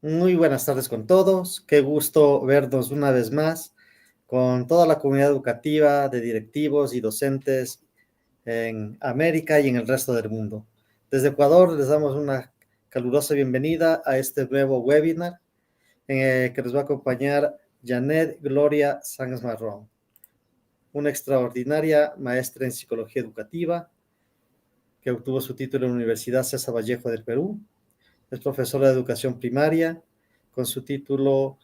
Muy buenas tardes con todos. Qué gusto vernos una vez más con toda la comunidad educativa de directivos y docentes en América y en el resto del mundo. Desde Ecuador les damos una calurosa bienvenida a este nuevo webinar que nos va a acompañar Janet Gloria Sánchez Marrón, una extraordinaria maestra en psicología educativa que obtuvo su título en la Universidad César Vallejo del Perú. Es profesora de educación primaria con su título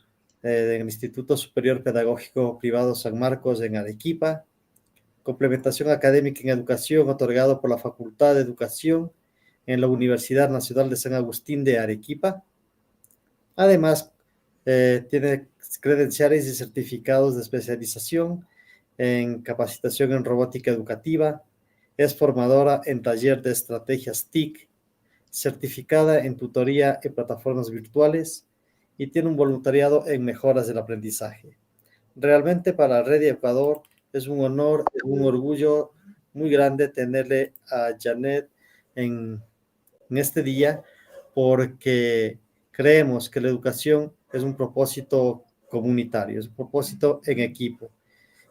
en el Instituto Superior Pedagógico Privado San Marcos en Arequipa, complementación académica en educación otorgado por la Facultad de Educación en la Universidad Nacional de San Agustín de Arequipa. Además, tiene credenciales y certificados de especialización en capacitación en robótica educativa, es formadora en taller de estrategias TIC, certificada en tutoría en plataformas virtuales y tiene un voluntariado en mejoras del aprendizaje. Realmente para Red Ecuador es un honor, un orgullo muy grande tenerle a Janet en, en este día porque creemos que la educación es un propósito comunitario, es un propósito en equipo.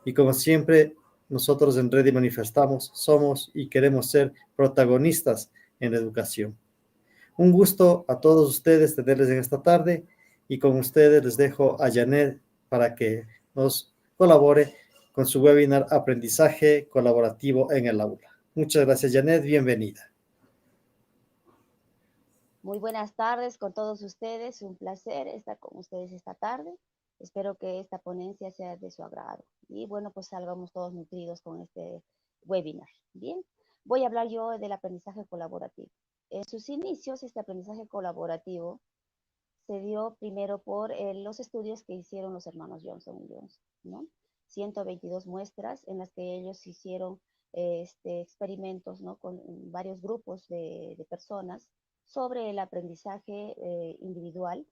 Y como siempre, nosotros en Red manifestamos, somos y queremos ser protagonistas en la educación. Un gusto a todos ustedes tenerles en esta tarde y con ustedes les dejo a Janet para que nos colabore con su webinar Aprendizaje Colaborativo en el Aula. Muchas gracias, Janet. Bienvenida. Muy buenas tardes con todos ustedes. Un placer estar con ustedes esta tarde. Espero que esta ponencia sea de su agrado. Y bueno, pues salgamos todos nutridos con este webinar. Bien, voy a hablar yo del aprendizaje colaborativo. En sus inicios, este aprendizaje colaborativo se dio primero por los estudios que hicieron los hermanos Johnson y Johnson, ¿no? 122 muestras en las que ellos hicieron experimentos, ¿no? Con varios grupos de personas sobre el aprendizaje individual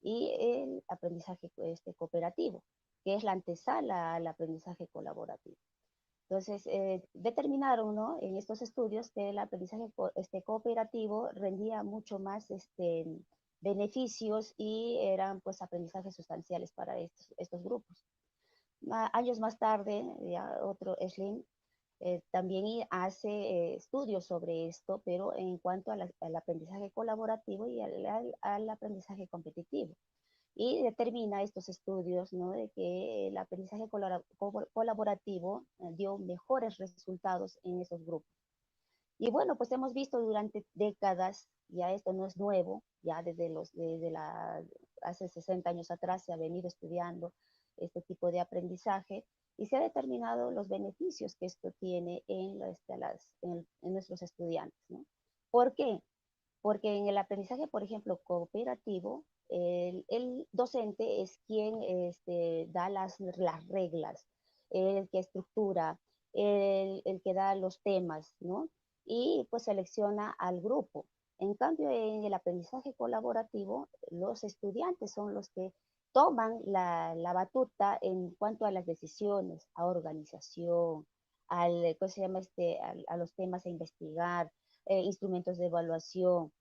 y el aprendizaje cooperativo, que es la antesala al aprendizaje colaborativo. Entonces, determinaron, ¿no? En estos estudios que el aprendizaje cooperativo rendía mucho más beneficios y eran pues aprendizajes sustanciales para estos grupos. Años más tarde, ya otro Schling también hace estudios sobre esto, pero en cuanto al aprendizaje colaborativo y al aprendizaje competitivo. Y determina estos estudios, ¿no? De que el aprendizaje colaborativo dio mejores resultados en esos grupos. Y bueno, pues hemos visto durante décadas, ya esto no es nuevo, ya hace 60 años atrás se ha venido estudiando este tipo de aprendizaje y se ha determinado los beneficios que esto tiene en nuestros estudiantes, ¿no? ¿Por qué? Porque en el aprendizaje, por ejemplo, cooperativo, el docente es quien da las reglas, el que estructura, el que da los temas, ¿no? Y pues selecciona al grupo. En cambio, en el aprendizaje colaborativo, los estudiantes son los que toman la batuta en cuanto a las decisiones, a organización, ¿cómo se llama a los temas a investigar, instrumentos de evaluación.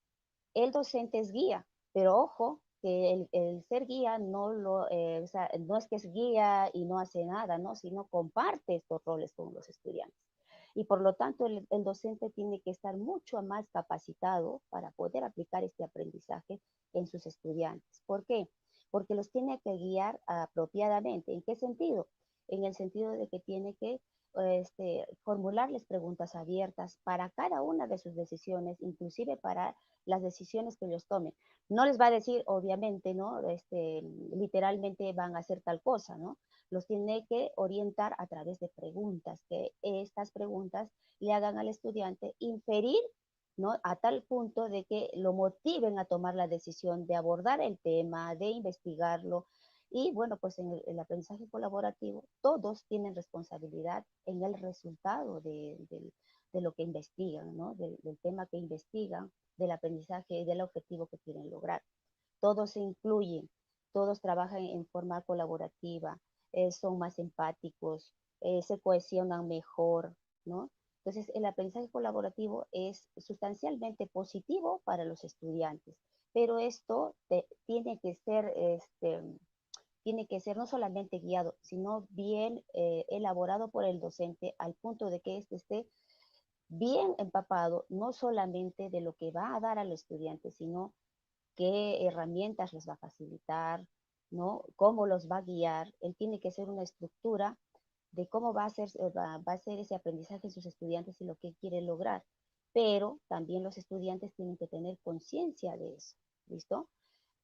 El docente es guía, pero ojo, que el ser guía o sea, no es que es guía y no hace nada, ¿no? Sino comparte estos roles con los estudiantes. Y por lo tanto, el docente tiene que estar mucho más capacitado para poder aplicar este aprendizaje en sus estudiantes. ¿Por qué? Porque los tiene que guiar apropiadamente. ¿En qué sentido? En el sentido de que tiene que formularles preguntas abiertas para cada una de sus decisiones, inclusive para las decisiones que ellos tomen. No les va a decir, obviamente, ¿no? Literalmente van a hacer tal cosa, ¿no? Los tiene que orientar a través de preguntas, que estas preguntas le hagan al estudiante inferir, ¿no? A tal punto de que lo motiven a tomar la decisión de abordar el tema, de investigarlo. Y bueno, pues en el aprendizaje colaborativo, todos tienen responsabilidad en el resultado de lo que investigan, ¿no? Del tema que investigan, del aprendizaje y del objetivo que quieren lograr. Todos se incluyen, todos trabajan en forma colaborativa, son más empáticos, se cohesionan mejor, ¿no? Entonces, el aprendizaje colaborativo es sustancialmente positivo para los estudiantes pero esto tiene que ser no solamente guiado, sino bien elaborado por el docente al punto de que éste esté bien empapado, no solamente de lo que va a dar a los estudiantes, sino qué herramientas les va a facilitar, ¿no? Cómo los va a guiar. Él tiene que ser una estructura de cómo va a ser ese aprendizaje en sus estudiantes y lo que quiere lograr. Pero también los estudiantes tienen que tener conciencia de eso, ¿listo?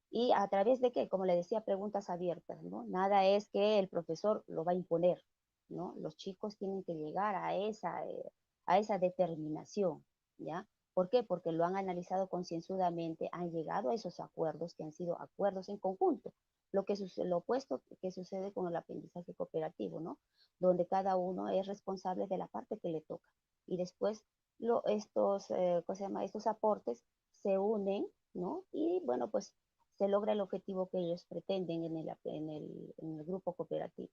Y a través de qué, como le decía, preguntas abiertas, ¿no? Nada es que el profesor lo va a imponer, ¿no? Los chicos tienen que llegar a esa determinación, ¿ya? ¿Por qué? Porque lo han analizado concienzudamente, han llegado a esos acuerdos que han sido acuerdos en conjunto. Lo opuesto que sucede con el aprendizaje cooperativo, ¿no? Donde cada uno es responsable de la parte que le toca. Y después ¿cómo se llama? Estos aportes se unen, ¿no? Y bueno, pues se logra el objetivo que ellos pretenden en el grupo cooperativo.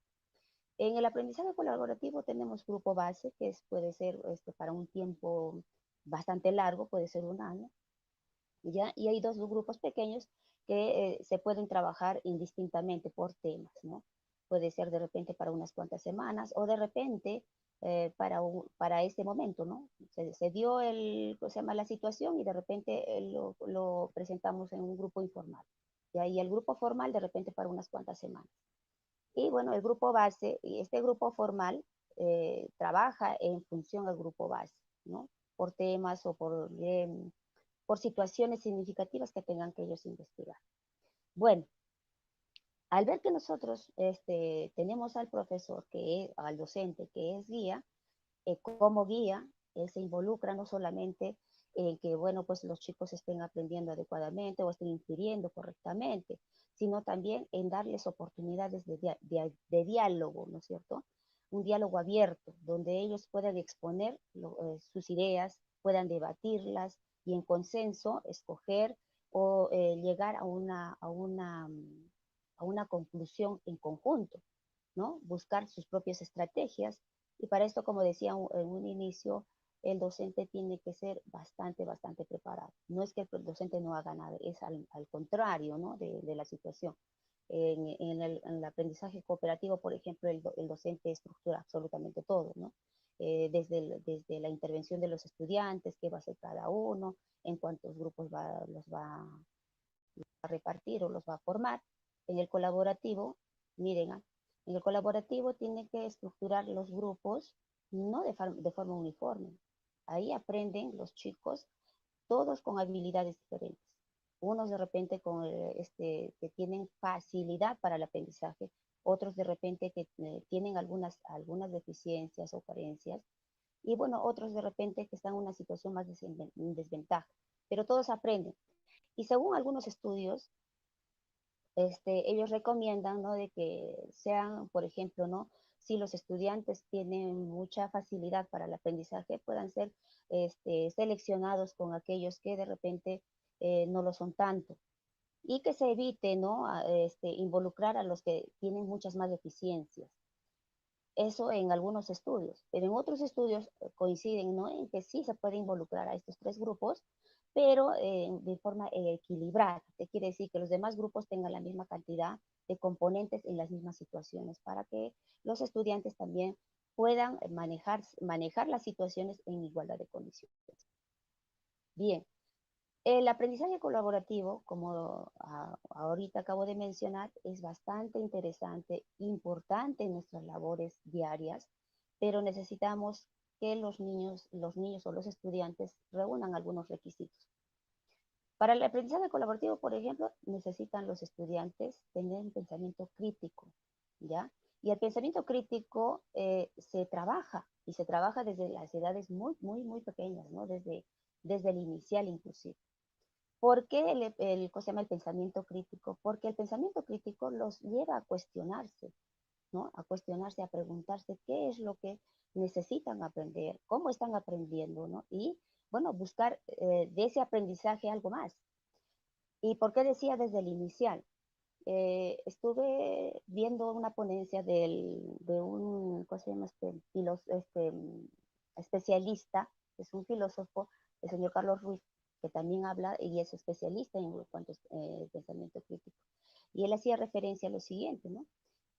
En el aprendizaje colaborativo tenemos grupo base, puede ser para un tiempo bastante largo, puede ser un año, ¿ya? Y hay dos grupos pequeños que se pueden trabajar indistintamente por temas, ¿no? Puede ser de repente para unas cuantas semanas o de repente para este momento, ¿no? Se dio ¿cómo se llama? La situación y de repente lo presentamos en un grupo informal. ¿Ya? Y el grupo formal de repente para unas cuantas semanas. Y bueno, el grupo base, y este grupo formal trabaja en función al grupo base, ¿no? Por temas o por situaciones significativas que tengan que ellos investigar. Bueno, al ver que nosotros tenemos al profesor, al docente que es guía, como guía, él se involucra no solamente en que, bueno, pues los chicos estén aprendiendo adecuadamente o estén infiriendo correctamente, sino también en darles oportunidades de diálogo, ¿no es cierto? Un diálogo abierto, donde ellos puedan exponer sus ideas, puedan debatirlas y en consenso escoger o llegar a una conclusión en conjunto, ¿no? Buscar sus propias estrategias y para esto, como decía en un inicio, el docente tiene que ser bastante, bastante preparado. No es que el docente no haga nada, es al contrario, ¿no? de la situación. En el aprendizaje cooperativo, por ejemplo, el docente estructura absolutamente todo, ¿no? Desde la intervención de los estudiantes, qué va a hacer cada uno, en cuántos grupos los va a repartir o los va a formar. En el colaborativo, miren, en el colaborativo tiene que estructurar los grupos no de forma uniforme. Ahí aprenden los chicos todos con habilidades diferentes. Unos de repente que tienen facilidad para el aprendizaje, otros de repente que tienen algunas deficiencias o carencias, y bueno, otros de repente que están en una situación más desventaja, pero todos aprenden. Y según algunos estudios, ellos recomiendan, ¿no? De que sean, por ejemplo, ¿no? Si los estudiantes tienen mucha facilidad para el aprendizaje, puedan ser seleccionados con aquellos que de repente no lo son tanto. Y que se evite, ¿no? Involucrar a los que tienen muchas más deficiencias. Eso en algunos estudios, pero en otros estudios coinciden, ¿no? En que sí se puede involucrar a estos tres grupos, pero de forma equilibrada. Te quiere decir que los demás grupos tengan la misma cantidad de componentes en las mismas situaciones para que los estudiantes también puedan manejar las situaciones en igualdad de condiciones. Bien, el aprendizaje colaborativo, como ahorita acabo de mencionar, es bastante interesante, importante en nuestras labores diarias, pero necesitamos que los niños o los estudiantes reúnan algunos requisitos. Para el aprendizaje colaborativo, por ejemplo, necesitan los estudiantes tener un pensamiento crítico, ¿ya? Y el pensamiento crítico se trabaja, y se trabaja desde las edades muy, muy, muy pequeñas, ¿no? Desde el inicial inclusive. ¿Por qué ¿cómo se llama el pensamiento crítico? Porque el pensamiento crítico los lleva a cuestionarse, ¿no? A cuestionarse, a preguntarse qué es lo que necesitan aprender, cómo están aprendiendo, ¿no? Y, bueno, buscar de ese aprendizaje algo más. ¿Y por qué decía desde el inicial? Estuve viendo una ponencia de un, ¿cómo se llama? Especialista, es un filósofo, el señor Carlos Ruiz, que también habla y es especialista en cuanto a pensamiento crítico. Y él hacía referencia a lo siguiente, ¿no?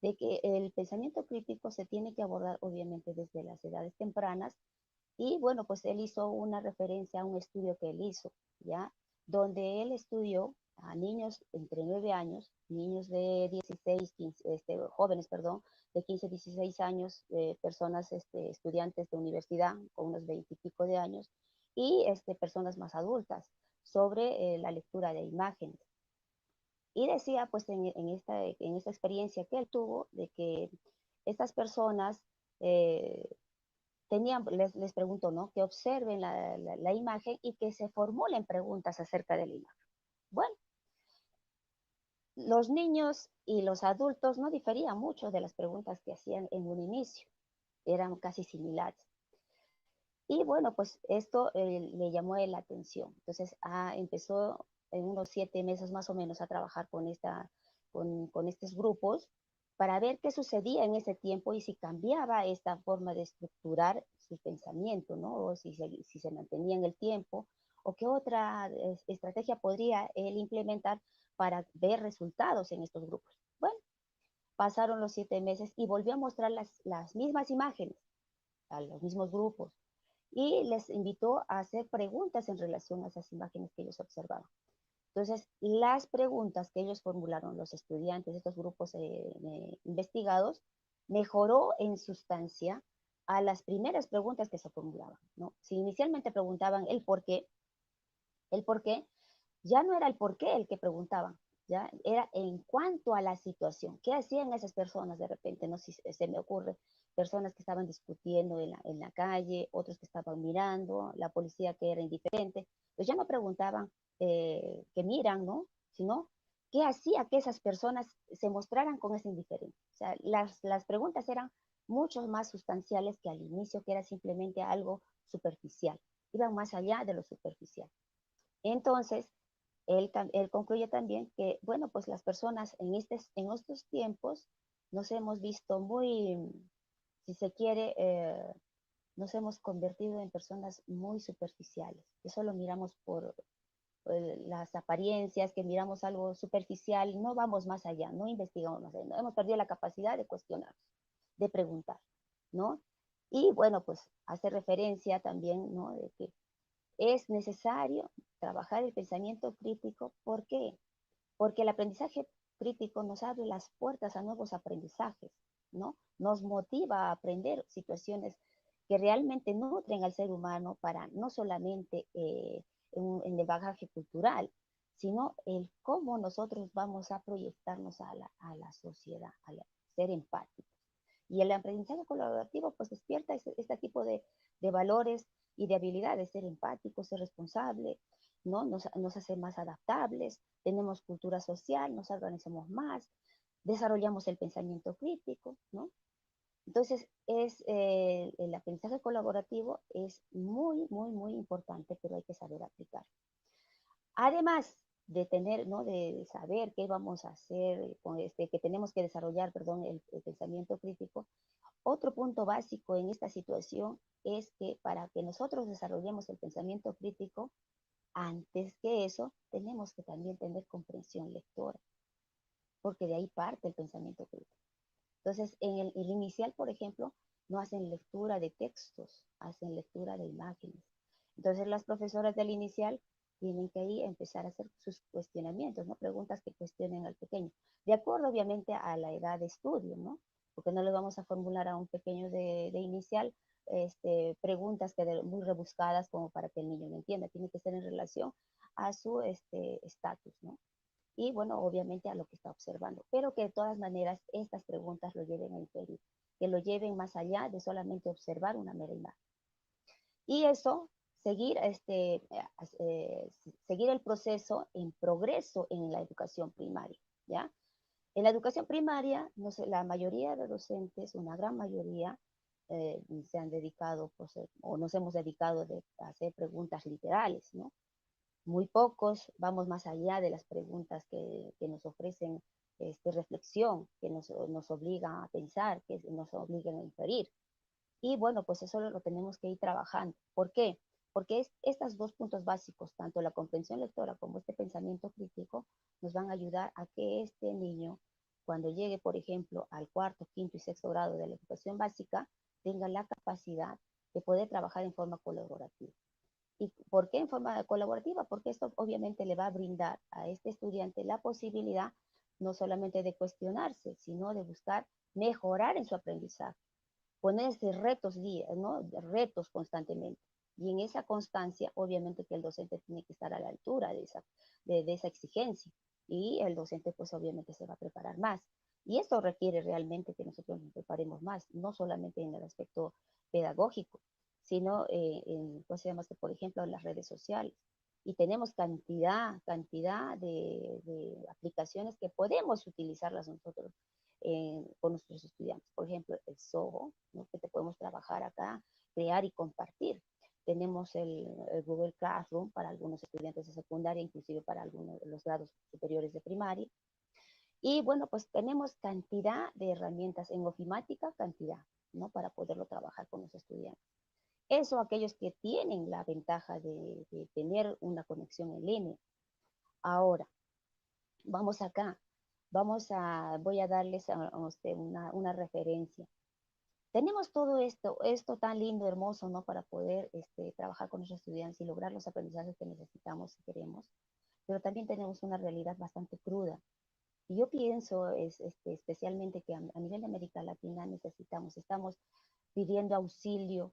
De que el pensamiento crítico se tiene que abordar obviamente desde las edades tempranas y bueno, pues él hizo una referencia a un estudio que él hizo, ¿ya? Donde él estudió a niños entre 9 años, niños de 16, 15, jóvenes, perdón, de 15, 16 años, personas, estudiantes de universidad con unos 20 y pico de años, y personas más adultas, sobre la lectura de imágenes. Y decía, pues, en esta experiencia que él tuvo, de que estas personas les preguntó, ¿no? Que observen la imagen y que se formulen preguntas acerca de la imagen. Bueno, los niños y los adultos no diferían mucho de las preguntas que hacían en un inicio, eran casi similares. Y bueno, pues esto le llamó la atención. Entonces empezó en unos 7 meses más o menos a trabajar con estos grupos para ver qué sucedía en ese tiempo y si cambiaba esta forma de estructurar su pensamiento, ¿no? O si se mantenía en el tiempo, o qué otra estrategia podría él implementar para ver resultados en estos grupos. Bueno, pasaron los 7 meses y volvió a mostrar las mismas imágenes a los mismos grupos y les invitó a hacer preguntas en relación a esas imágenes que ellos observaban. Entonces, las preguntas que ellos formularon, los estudiantes de estos grupos investigados, mejoró en sustancia a las primeras preguntas que se formulaban, ¿no? Si inicialmente preguntaban el por qué, ya no era el por qué el que preguntaban, ya era en cuanto a la situación. ¿Qué hacían esas personas de repente? No sé si se me ocurre, personas que estaban discutiendo en la calle, otros que estaban mirando, la policía que era indiferente. Pues ya no preguntaban qué miran, ¿no? Sino qué hacía que esas personas se mostraran con esa indiferencia. O sea, las preguntas eran mucho más sustanciales que al inicio, que era simplemente algo superficial. Iban más allá de lo superficial. Entonces, él concluye también que, bueno, pues las personas en estos tiempos nos hemos visto muy, si se quiere, nos hemos convertido en personas muy superficiales, que solo miramos por las apariencias, que miramos algo superficial, no vamos más allá, no investigamos más allá, no, hemos perdido la capacidad de cuestionar, de preguntar, ¿no? Y bueno, pues hace referencia también, ¿no? De que es necesario trabajar el pensamiento crítico. ¿Por qué? Porque el aprendizaje crítico nos abre las puertas a nuevos aprendizajes, ¿no? Nos motiva a aprender situaciones que realmente nutren al ser humano para no solamente en el bagaje cultural, sino el cómo nosotros vamos a proyectarnos a la sociedad, ser empáticos. Y el aprendizaje colaborativo pues despierta este tipo de valores y de habilidades, ser empático, ser responsable, ¿no? Nos hace más adaptables, tenemos cultura social, nos organizamos más, desarrollamos el pensamiento crítico, ¿no? Entonces, el aprendizaje colaborativo es muy, muy, muy importante, pero hay que saber aplicar. Además de tener, ¿no? De saber qué vamos a hacer, que tenemos que desarrollar, perdón, el pensamiento crítico, otro punto básico en esta situación es que para que nosotros desarrollemos el pensamiento crítico, antes que eso, tenemos que también tener comprensión lectora, porque de ahí parte el pensamiento crítico. Entonces, en el inicial, por ejemplo, no hacen lectura de textos, hacen lectura de imágenes. Entonces, las profesoras del inicial tienen que ahí empezar a hacer sus cuestionamientos, ¿no? Preguntas que cuestionen al pequeño, de acuerdo obviamente a la edad de estudio, ¿no? Porque no le vamos a formular a un pequeño de inicial preguntas muy rebuscadas como para que el niño lo entienda. Tiene que ser en relación a su estatus, ¿no? Y bueno, obviamente a lo que está observando, pero que de todas maneras estas preguntas lo lleven a inferir, que lo lleven más allá de solamente observar una mera imagen. Y eso, seguir, seguir el proceso en progreso en la educación primaria, ¿ya? En la educación primaria, no sé, la mayoría de docentes, una gran mayoría, se han dedicado, pues, o nos hemos dedicado a hacer preguntas literales, ¿no? Muy pocos vamos más allá de las preguntas que nos ofrecen reflexión, que nos obligan a pensar, que nos obligan a inferir. Y bueno, pues eso lo tenemos que ir trabajando. ¿Por qué? porque estos dos puntos básicos, tanto la comprensión lectora como este pensamiento crítico, nos van a ayudar a que este niño, cuando llegue, por ejemplo, al cuarto, quinto y sexto grado de la educación básica, tenga la capacidad de poder trabajar en forma colaborativa. ¿Y por qué en forma colaborativa? Porque esto obviamente le va a brindar a este estudiante la posibilidad no solamente de cuestionarse, sino de buscar mejorar en su aprendizaje, ponerse retos, ¿no? Retos constantemente. Y en esa constancia, obviamente que el docente tiene que estar a la altura de esa exigencia. Y el docente, pues obviamente se va a preparar más. Y esto requiere realmente que nosotros nos preparemos más, no solamente en el aspecto pedagógico, sino ¿cómo se llama? Por ejemplo, en las redes sociales. Y tenemos cantidad de aplicaciones que podemos utilizarlas nosotros con nuestros estudiantes. Por ejemplo, el SOHO, ¿no? Que te podemos trabajar acá, crear y compartir. Tenemos el Google Classroom para algunos estudiantes de secundaria, inclusive para algunos de los grados superiores de primaria. Y bueno, pues tenemos cantidad de herramientas en ofimática, cantidad, ¿no? Para poderlo trabajar con los estudiantes. Eso aquellos que tienen la ventaja de tener una conexión en línea. Ahora, vamos acá, voy a darles a usted una referencia. Tenemos todo esto tan lindo, hermoso, ¿no? Para poder trabajar con nuestros estudiantes y lograr los aprendizajes que necesitamos y queremos, pero también tenemos una realidad bastante cruda. Y yo pienso especialmente que a nivel de América Latina estamos pidiendo auxilio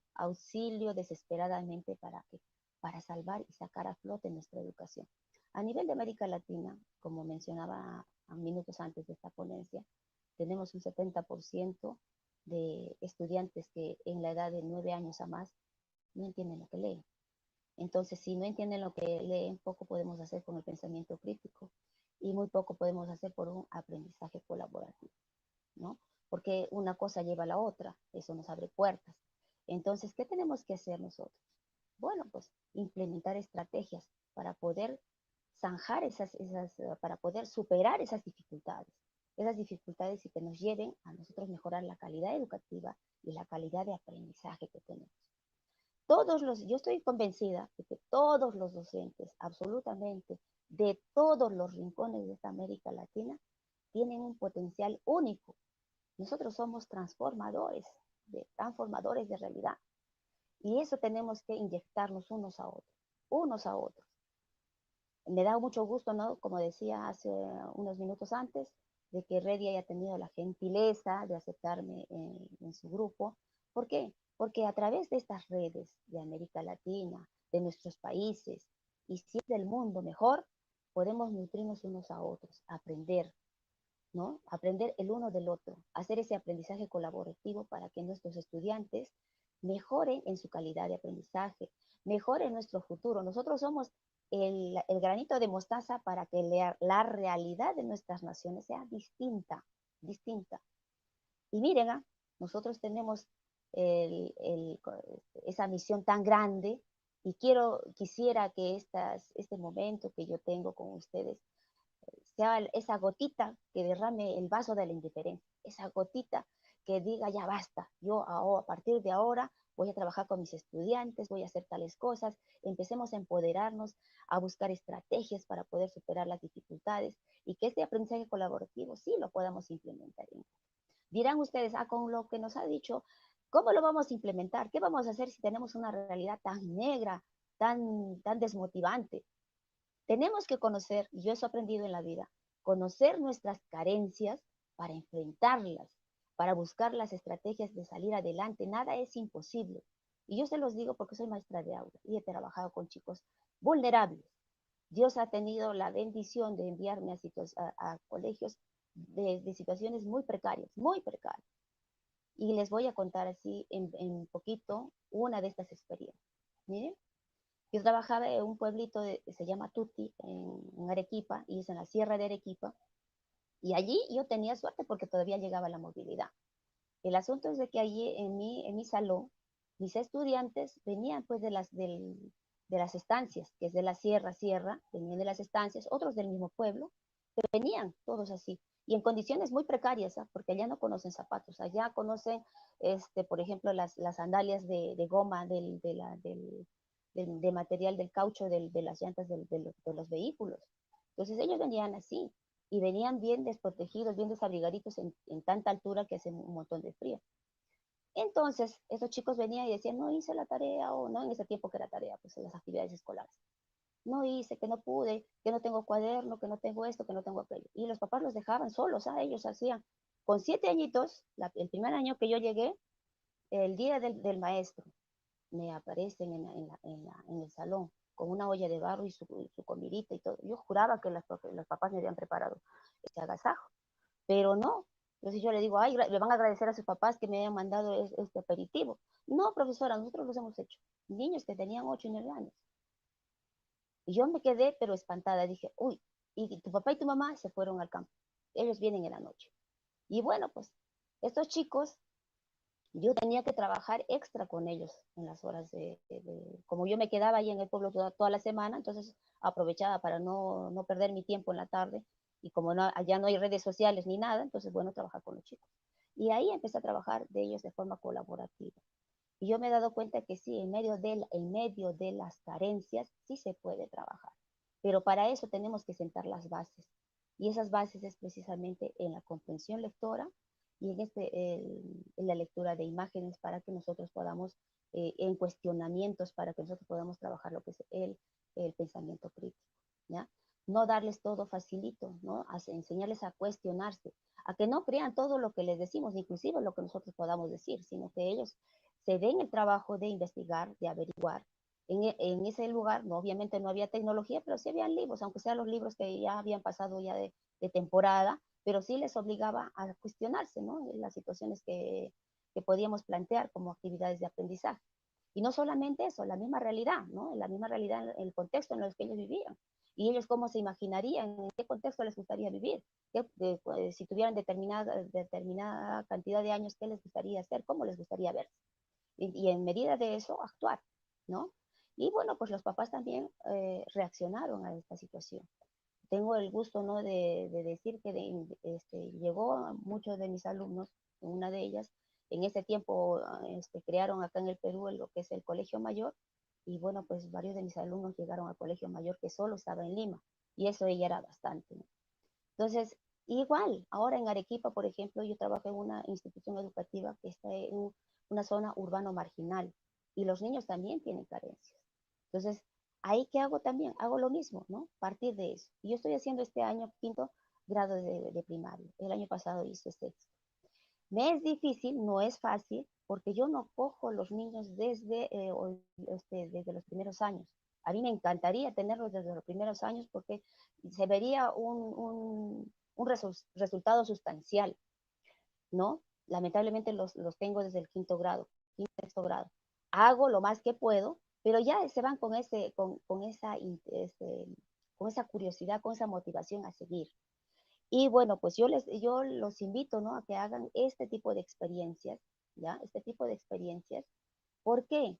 desesperadamente para salvar y sacar a flote nuestra educación. A nivel de América Latina, como mencionaba a minutos antes de esta ponencia, tenemos un 70% de estudiantes que en la edad de 9 años a más no entienden lo que leen. Entonces, si no entienden lo que leen, poco podemos hacer con el pensamiento crítico y muy poco podemos hacer por un aprendizaje colaborativo, ¿no? Porque una cosa lleva a la otra, eso nos abre puertas. Entonces, ¿qué tenemos que hacer nosotros? Bueno, pues implementar estrategias para poder zanjar para poder superar esas dificultades y que nos lleven a nosotros mejorar la calidad educativa y la calidad de aprendizaje que tenemos. Yo estoy convencida de que todos los docentes, absolutamente, de todos los rincones de esta América Latina, tienen un potencial único. Nosotros somos transformadores de realidad. Y eso tenemos que inyectarnos unos a otros. Me da mucho gusto, ¿no? Como decía hace unos minutos antes, de que Reddy haya tenido la gentileza de aceptarme en su grupo. ¿Por qué? Porque a través de estas redes de América Latina, de nuestros países y si es del mundo mejor, podemos nutrirnos unos a otros, aprender, ¿no? Aprender el uno del otro, hacer ese aprendizaje colaborativo para que nuestros estudiantes mejoren en su calidad de aprendizaje, mejoren nuestro futuro. Nosotros somos el granito de mostaza para que la realidad de nuestras naciones sea distinta. Y miren, nosotros tenemos esa misión tan grande y quisiera que este momento que yo tengo con ustedes sea esa gotita que derrame el vaso de la indiferencia, esa gotita que diga ya basta, yo a partir de ahora voy a trabajar con mis estudiantes, voy a hacer tales cosas, empecemos a empoderarnos, a buscar estrategias para poder superar las dificultades y que este aprendizaje colaborativo sí lo podamos implementar. Dirán ustedes, con lo que nos ha dicho, ¿cómo lo vamos a implementar? ¿Qué vamos a hacer si tenemos una realidad tan negra, tan desmotivante? Tenemos que conocer, y yo eso he aprendido en la vida, conocer nuestras carencias para enfrentarlas, para buscar las estrategias de salir adelante. Nada es imposible. Y yo se los digo porque soy maestra de aula y he trabajado con chicos vulnerables. Dios ha tenido la bendición de enviarme a colegios de situaciones muy precarias, muy precarias. Y les voy a contar así en poquito una de estas experiencias. Miren, yo trabajaba en un pueblito se llama Tuti, en Arequipa, y es en la sierra de Arequipa, y allí yo tenía suerte porque todavía llegaba la movilidad. El asunto es de que allí en mi salón, mis estudiantes venían pues de las estancias, que es de la sierra, venían de las estancias, otros del mismo pueblo, pero venían todos así, y en condiciones muy precarias, porque allá no conocen zapatos, allá conocen, por ejemplo, las sandalias de goma de material del caucho de las llantas de los vehículos. Entonces ellos venían así y venían bien desprotegidos, bien desabrigaditos en tanta altura que hace un montón de frío. Entonces, esos chicos venían y decían, no hice la tarea, o no en ese tiempo que era tarea, pues en las actividades escolares. No hice, que no pude, que no tengo cuaderno, que no tengo esto, que no tengo aquello. Y los papás los dejaban solos, ellos hacían. Con 7 añitos, el primer año que yo llegué, el día del maestro, me aparecen en el salón con una olla de barro y su comidita y todo. Yo juraba que los papás me habían preparado ese agasajo, pero no. Entonces yo le digo, ay, le van a agradecer a sus papás que me hayan mandado este aperitivo. No, profesora, nosotros los hemos hecho. Niños que tenían 8 y 9 años. Y yo me quedé, pero espantada. Dije, uy, y tu papá y tu mamá se fueron al campo. Ellos vienen en la noche. Y bueno, pues estos chicos, yo tenía que trabajar extra con ellos en las horas como yo me quedaba ahí en el pueblo toda la semana, entonces aprovechaba para no perder mi tiempo en la tarde. Y como no, allá no hay redes sociales ni nada, entonces bueno, trabajar con los chicos. Y ahí empecé a trabajar de ellos de forma colaborativa. Y yo me he dado cuenta que sí, en medio de las carencias sí se puede trabajar. Pero para eso tenemos que sentar las bases. Y esas bases es precisamente en la comprensión lectora y en la lectura de imágenes para que nosotros podamos, en cuestionamientos, para que nosotros podamos trabajar lo que es el pensamiento crítico. ¿Ya? No darles todo facilito, ¿no? Enseñarles a cuestionarse, a que no crean todo lo que les decimos, inclusive lo que nosotros podamos decir, sino que ellos se den el trabajo de investigar, de averiguar. En ese lugar, no, obviamente no había tecnología, pero sí habían libros, aunque sean los libros que ya habían pasado ya de temporada, pero sí les obligaba a cuestionarse, ¿no? Las situaciones que podíamos plantear como actividades de aprendizaje. Y no solamente eso, la misma realidad, ¿no? La misma realidad, el contexto en el que ellos vivían. Y ellos cómo se imaginarían, en qué contexto les gustaría vivir, si tuvieran determinada cantidad de años, qué les gustaría hacer, cómo les gustaría verse y en medida de eso actuar, ¿no? Y bueno, pues los papás también reaccionaron a esta situación. Tengo el gusto, ¿no? de decir que llegó a muchos de mis alumnos, una de ellas, en ese tiempo crearon acá en el Perú lo que es el Colegio Mayor, y bueno, pues varios de mis alumnos llegaron al Colegio Mayor que solo estaba en Lima, y eso ella era bastante, ¿no? Entonces, igual, ahora en Arequipa, por ejemplo, yo trabajo en una institución educativa que está en una zona urbano marginal y los niños también tienen carencias. Entonces, ahí qué hago también, hago lo mismo, ¿no? Partir de eso. Y yo estoy haciendo este año quinto grado de primaria. El año pasado hice sexto. Me es difícil, no es fácil, porque yo no cojo los niños desde los primeros años. A mí me encantaría tenerlos desde los primeros años porque se vería un resultado sustancial, ¿no? Lamentablemente los tengo desde el quinto grado, quinto, sexto grado. Hago lo más que puedo, pero ya se van con esa curiosidad, con esa motivación a seguir. Y bueno, pues yo los invito, ¿no? A que hagan este tipo de experiencias, ¿ya? Este tipo de experiencias. ¿Por qué?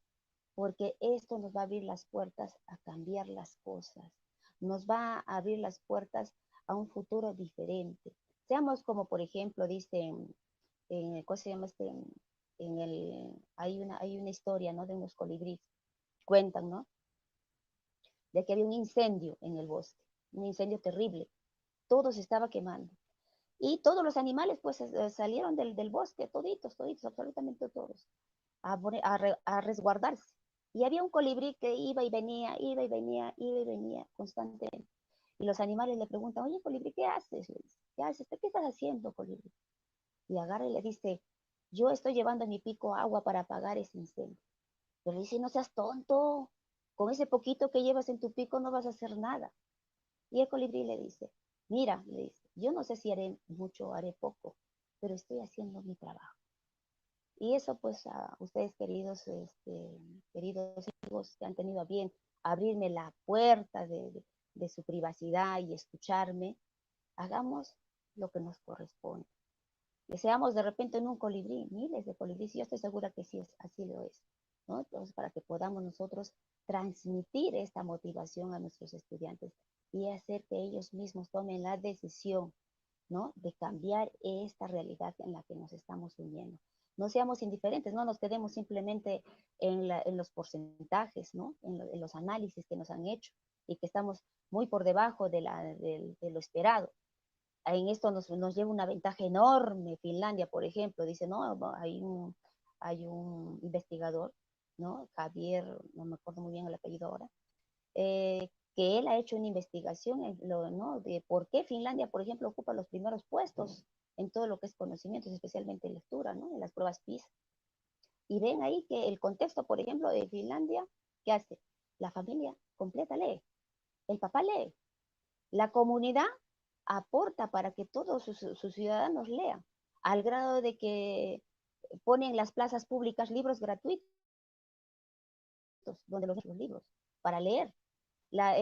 Porque esto nos va a abrir las puertas a cambiar las cosas, nos va a abrir las puertas a un futuro diferente. Seamos como, por ejemplo, dice, ¿cómo se llama hay una historia, ¿no? De unos colibríes, cuentan, ¿no? De que había un incendio en el bosque, un incendio terrible, todo se estaba quemando. Y todos los animales pues salieron del bosque, toditos, toditos, absolutamente todos, a resguardarse. Y había un colibrí que iba y venía, iba y venía, iba y venía constantemente. Y los animales le preguntan, oye, colibrí, ¿qué haces? Le dice, ¿qué haces? ¿Qué estás haciendo, colibrí? Y agarra y le dice, yo estoy llevando en mi pico agua para apagar ese incendio. Pero le dice, no seas tonto, con ese poquito que llevas en tu pico no vas a hacer nada. Y el colibrí le dice, mira, le dice, yo no sé si haré mucho o haré poco, pero estoy haciendo mi trabajo. Y eso pues a ustedes queridos amigos que han tenido a bien abrirme la puerta de su privacidad y escucharme, hagamos lo que nos corresponde. Deseamos de repente en un colibrí, miles de colibríes, y yo estoy segura que sí así lo es, ¿no? Entonces, para que podamos nosotros transmitir esta motivación a nuestros estudiantes y hacer que ellos mismos tomen la decisión, ¿no? De cambiar esta realidad en la que nos estamos uniendo. No seamos indiferentes, no nos quedemos simplemente en los porcentajes, ¿no? En los análisis que nos han hecho y que estamos muy por debajo de lo esperado. En esto nos lleva una ventaja enorme. Finlandia, por ejemplo, dice, no, hay un investigador, ¿no? Javier, no me acuerdo muy bien el apellido ahora, que él ha hecho una investigación ¿no? de por qué Finlandia, por ejemplo, ocupa los primeros puestos en todo lo que es conocimientos, especialmente en lectura, ¿no? En las pruebas PISA. Y ven ahí que el contexto, por ejemplo, de Finlandia, ¿qué hace? La familia completa lee, el papá lee, la comunidad aporta para que todos sus ciudadanos lean, al grado de que ponen en las plazas públicas libros gratuitos, donde los libros, para leer. La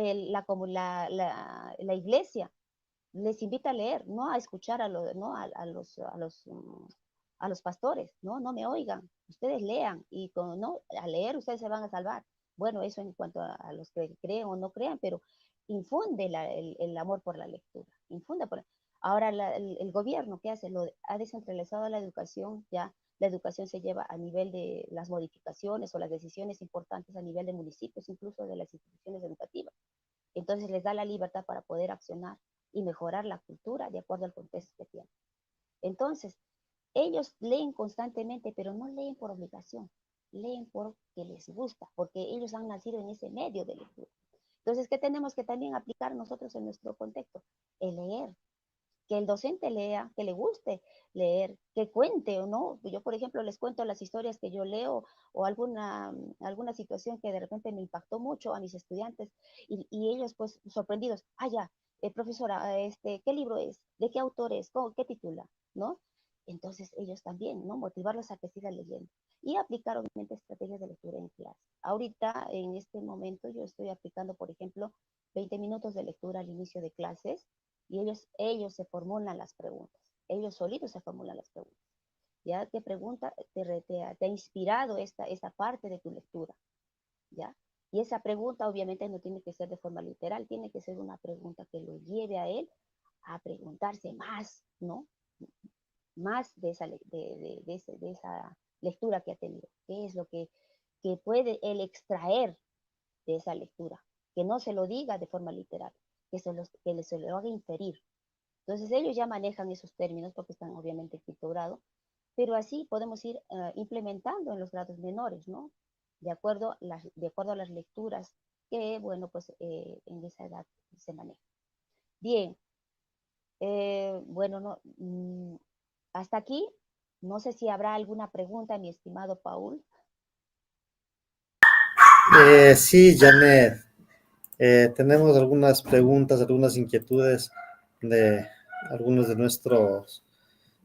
iglesia les invita a leer, no a escuchar ¿no? a los pastores, ¿no? No me oigan, ustedes lean y ¿no? A leer ustedes se van a salvar. Bueno, eso en cuanto a los que creen o no crean, pero infunde el amor por la lectura, infunde por... Ahora el gobierno, ¿qué hace? Ha descentralizado la educación, ya la educación se lleva a nivel de las modificaciones o las decisiones importantes a nivel de municipios, incluso de las instituciones educativas. Entonces les da la libertad para poder accionar y mejorar la cultura de acuerdo al contexto que tienen. Entonces, ellos leen constantemente, pero no leen por obligación, leen porque les gusta, porque ellos han nacido en ese medio de lectura. Entonces, ¿qué tenemos que también aplicar nosotros en nuestro contexto? El leer, que el docente lea, que le guste leer, que cuente o no. Yo, por ejemplo, les cuento las historias que yo leo o alguna situación que de repente me impactó mucho a mis estudiantes y ellos pues sorprendidos, ya, profesora, ¿qué libro es? ¿De qué autor es? ¿Qué titula? ¿No? Entonces ellos también, ¿no? Motivarlos a que sigan leyendo y aplicar obviamente estrategias de lectura en clase. Ahorita, en este momento, yo estoy aplicando, por ejemplo, 20 minutos de lectura al inicio de clases y ellos se formulan las preguntas, ellos solitos se formulan las preguntas. ¿Ya? ¿Qué pregunta te ha inspirado esta parte de tu lectura? ¿Ya? Y esa pregunta obviamente no tiene que ser de forma literal, tiene que ser una pregunta que lo lleve a él a preguntarse más, ¿no? Más de esa lectura que ha tenido. ¿Qué es lo que puede él extraer de esa lectura? Que no se lo diga de forma literal, que se lo haga inferir. Entonces ellos ya manejan esos términos porque están obviamente en quinto grado, pero así podemos ir implementando en los grados menores, ¿no? De acuerdo a las lecturas que, bueno, pues en esa edad se manejan. Bien, bueno, no, hasta aquí. No sé si habrá alguna pregunta, mi estimado Paul. Sí, Janet, tenemos algunas preguntas, algunas inquietudes de algunos de nuestros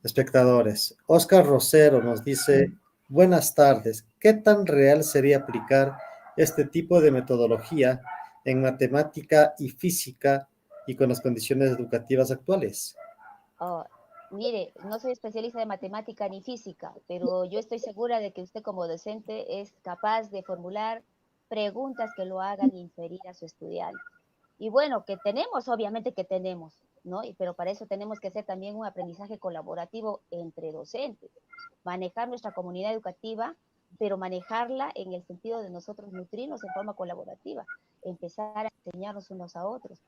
espectadores. Oscar Rosero nos dice, buenas tardes, ¿qué tan real sería aplicar este tipo de metodología en matemática y física y con las condiciones educativas actuales? Oh, mire, no soy especialista de matemática ni física, pero yo estoy segura de que usted como docente es capaz de formular preguntas que lo hagan inferir a su estudiante. Y bueno, que tenemos, obviamente que tenemos, ¿no? Pero para eso tenemos que hacer también un aprendizaje colaborativo entre docentes, manejar nuestra comunidad educativa, pero manejarla en el sentido de nosotros nutrirnos en forma colaborativa, empezar a enseñarnos unos a otros.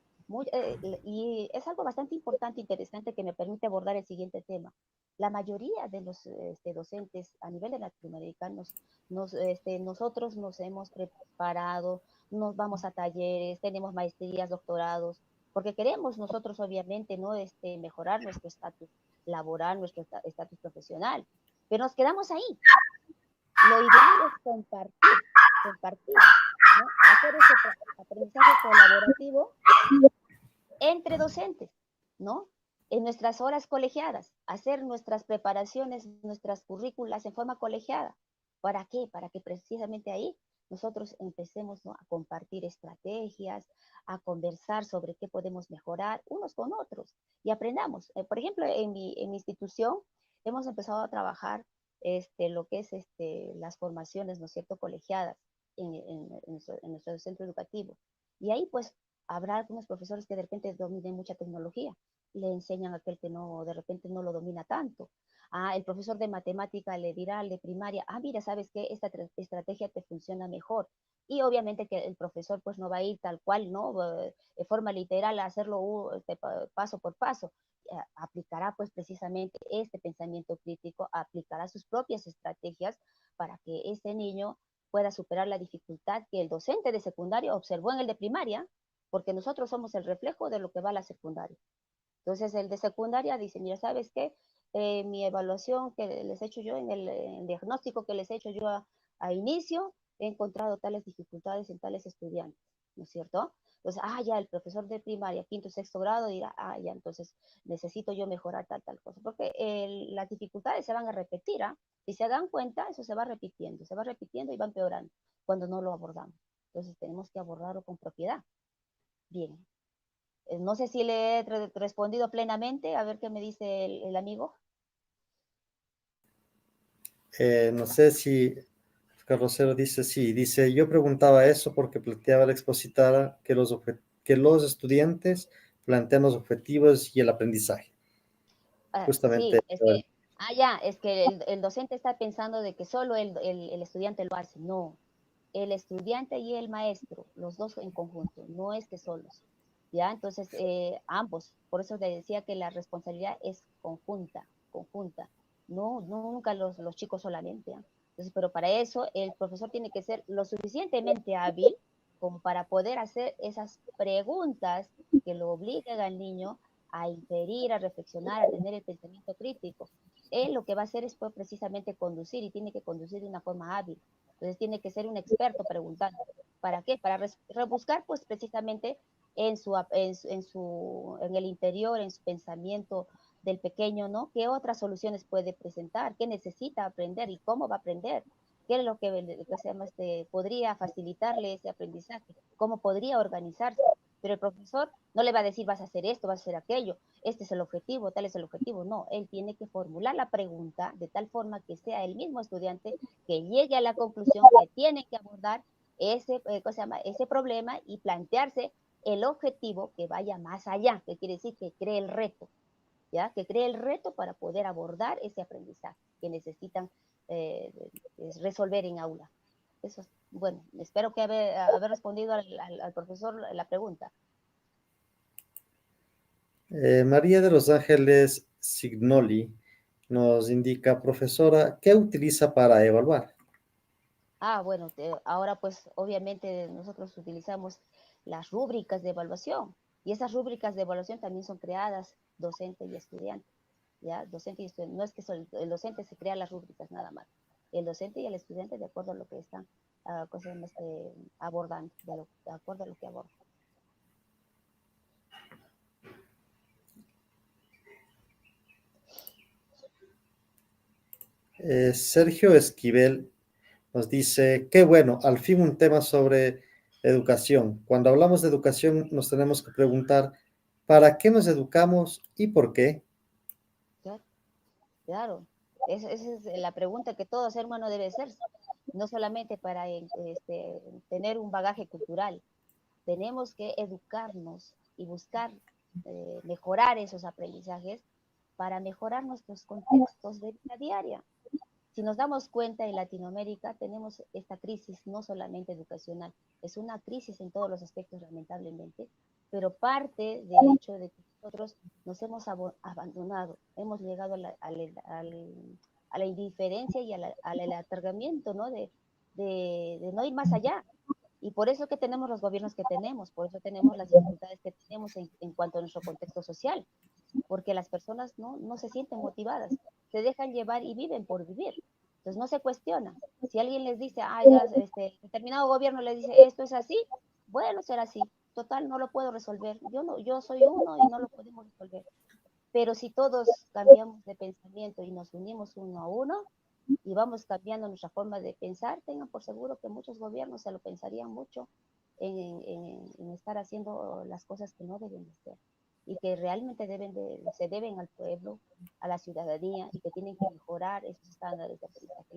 Y es algo bastante importante, interesante, que me permite abordar el siguiente tema. La mayoría de los docentes a nivel de latinoamericanos, nosotros nos hemos preparado, nos vamos a talleres, tenemos maestrías, doctorados, porque queremos nosotros obviamente no mejorar nuestro estatus laboral, nuestro estatus profesional, pero nos quedamos ahí. Lo ideal es compartir, ¿no? Hacer ese aprendizaje colaborativo entre docentes, ¿no? En nuestras horas colegiadas, hacer nuestras preparaciones, nuestras currículas en forma colegiada. ¿Para qué? Para que precisamente ahí nosotros empecemos, ¿no? A compartir estrategias, a conversar sobre qué podemos mejorar unos con otros y aprendamos. Por ejemplo, en mi institución hemos empezado a trabajar lo que es las formaciones, ¿no es cierto?, colegiadas en nuestro centro educativo. Y ahí pues habrá algunos profesores que de repente dominen mucha tecnología, le enseñan a aquel que no, de repente no lo domina tanto. El profesor de matemática le dirá al de primaria, mira, ¿sabes qué? Esta estrategia te funciona mejor. Y obviamente que el profesor pues no va a ir tal cual, ¿no? De forma literal a hacerlo paso por paso. Aplicará pues precisamente este pensamiento crítico, aplicará sus propias estrategias para que este niño pueda superar la dificultad que el docente de secundaria observó en el de primaria, porque nosotros somos el reflejo de lo que va a la secundaria. Entonces el de secundaria dice, mira, ¿sabes qué? Mi evaluación que les he hecho yo, en el diagnóstico que les he hecho yo a inicio, he encontrado tales dificultades en tales estudiantes, ¿no es cierto? Entonces, ya el profesor de primaria, quinto y sexto grado dirá, ya, entonces necesito yo mejorar tal cosa, porque las dificultades se van a repetir, ¿ah? Si se dan cuenta, eso se va repitiendo y va empeorando cuando no lo abordamos. Entonces tenemos que abordarlo con propiedad. Bien, no sé si le he respondido plenamente, a ver qué me dice el amigo. No sé si Carrocero dice, sí, dice, yo preguntaba eso porque planteaba la expositora que los estudiantes plantean los objetivos y el aprendizaje. Justamente, Sí, es que, ya, es que el docente está pensando de que solo el estudiante lo hace. No, el estudiante y el maestro, los dos en conjunto, no es que solos. ¿Ya? Entonces, ambos, por eso le decía que la responsabilidad es conjunta, conjunta. No, nunca los chicos solamente. ¿Ah? Entonces, pero para eso el profesor tiene que ser lo suficientemente hábil como para poder hacer esas preguntas que lo obliguen al niño a inferir, a reflexionar, a tener el pensamiento crítico. Él lo que va a hacer es pues, precisamente conducir y tiene que conducir de una forma hábil. Entonces tiene que ser un experto preguntando. ¿Para qué? Para rebuscar pues precisamente en el interior, en su pensamiento del pequeño, ¿no? ¿Qué otras soluciones puede presentar? ¿Qué necesita aprender y cómo va a aprender? ¿Qué es lo que se llama podría facilitarle ese aprendizaje? ¿Cómo podría organizarse? Pero el profesor no le va a decir vas a hacer esto, vas a hacer aquello, este es el objetivo, tal es el objetivo. No, él tiene que formular la pregunta de tal forma que sea el mismo estudiante que llegue a la conclusión que tiene que abordar ¿cómo se llama? Ese problema y plantearse el objetivo que vaya más allá, que quiere decir que cree el reto, ¿ya? Que cree el reto para poder abordar ese aprendizaje que necesitan eh, resolver en aula. Eso es, bueno, espero que haber respondido al profesor la pregunta. María de los Ángeles Signoli nos indica, profesora, ¿qué utiliza para evaluar? Bueno, ahora pues obviamente nosotros utilizamos las rúbricas de evaluación y esas rúbricas de evaluación también son creadas docente y estudiante, ¿ya? Docente y estudiante. No es que el docente se crea las rúbricas nada más. El docente y el estudiante de acuerdo a lo que están abordando, de acuerdo a lo que abordan. Sergio Esquivel nos dice, qué bueno, al fin un tema sobre educación. Cuando hablamos de educación nos tenemos que preguntar, ¿para qué nos educamos y por qué? Claro, claro. Esa es la pregunta que todo ser humano debe hacerse, no solamente para tener un bagaje cultural. Tenemos que educarnos y buscar mejorar esos aprendizajes para mejorar nuestros contextos de vida diaria. Si nos damos cuenta, en Latinoamérica tenemos esta crisis no solamente educacional, es una crisis en todos los aspectos, lamentablemente, pero parte del hecho de que nosotros nos hemos abandonado, hemos llegado a la indiferencia y al atargamiento, ¿no? De no ir más allá. Y por eso que tenemos los gobiernos que tenemos, por eso tenemos las dificultades que tenemos en cuanto a nuestro contexto social, porque las personas no se sienten motivadas, se dejan llevar y viven por vivir. Entonces no se cuestiona. Si alguien les dice, ya, determinado gobierno les dice, esto es así, bueno, será así. Total, no lo puedo resolver. Yo soy uno y no lo podemos resolver. Pero si todos cambiamos de pensamiento y nos unimos uno a uno y vamos cambiando nuestra forma de pensar, tengan por seguro que muchos gobiernos se lo pensarían mucho en estar haciendo las cosas que no deben de ser y que realmente se deben al pueblo, a la ciudadanía y que tienen que mejorar esos estándares de aprendizaje.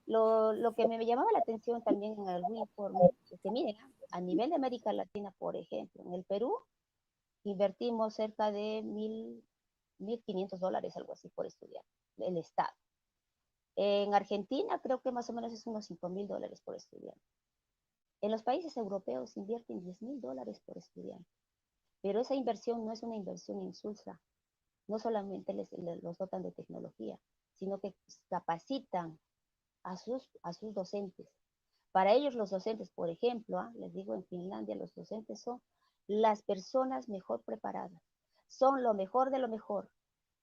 Lo que me llamaba la atención también en algún informe es que miren, a nivel de América Latina, por ejemplo, en el Perú invertimos cerca de $1,500, algo así, por estudiante. el Estado. En Argentina creo que más o menos es unos $5.000 por estudiante. En los países europeos invierten $10.000 por estudiante, pero esa inversión no es una inversión insulsa. No solamente los dotan de tecnología, sino que capacitan a sus docentes. Para ellos los docentes, por ejemplo, les digo, en Finlandia los docentes son las personas mejor preparadas, son lo mejor de lo mejor,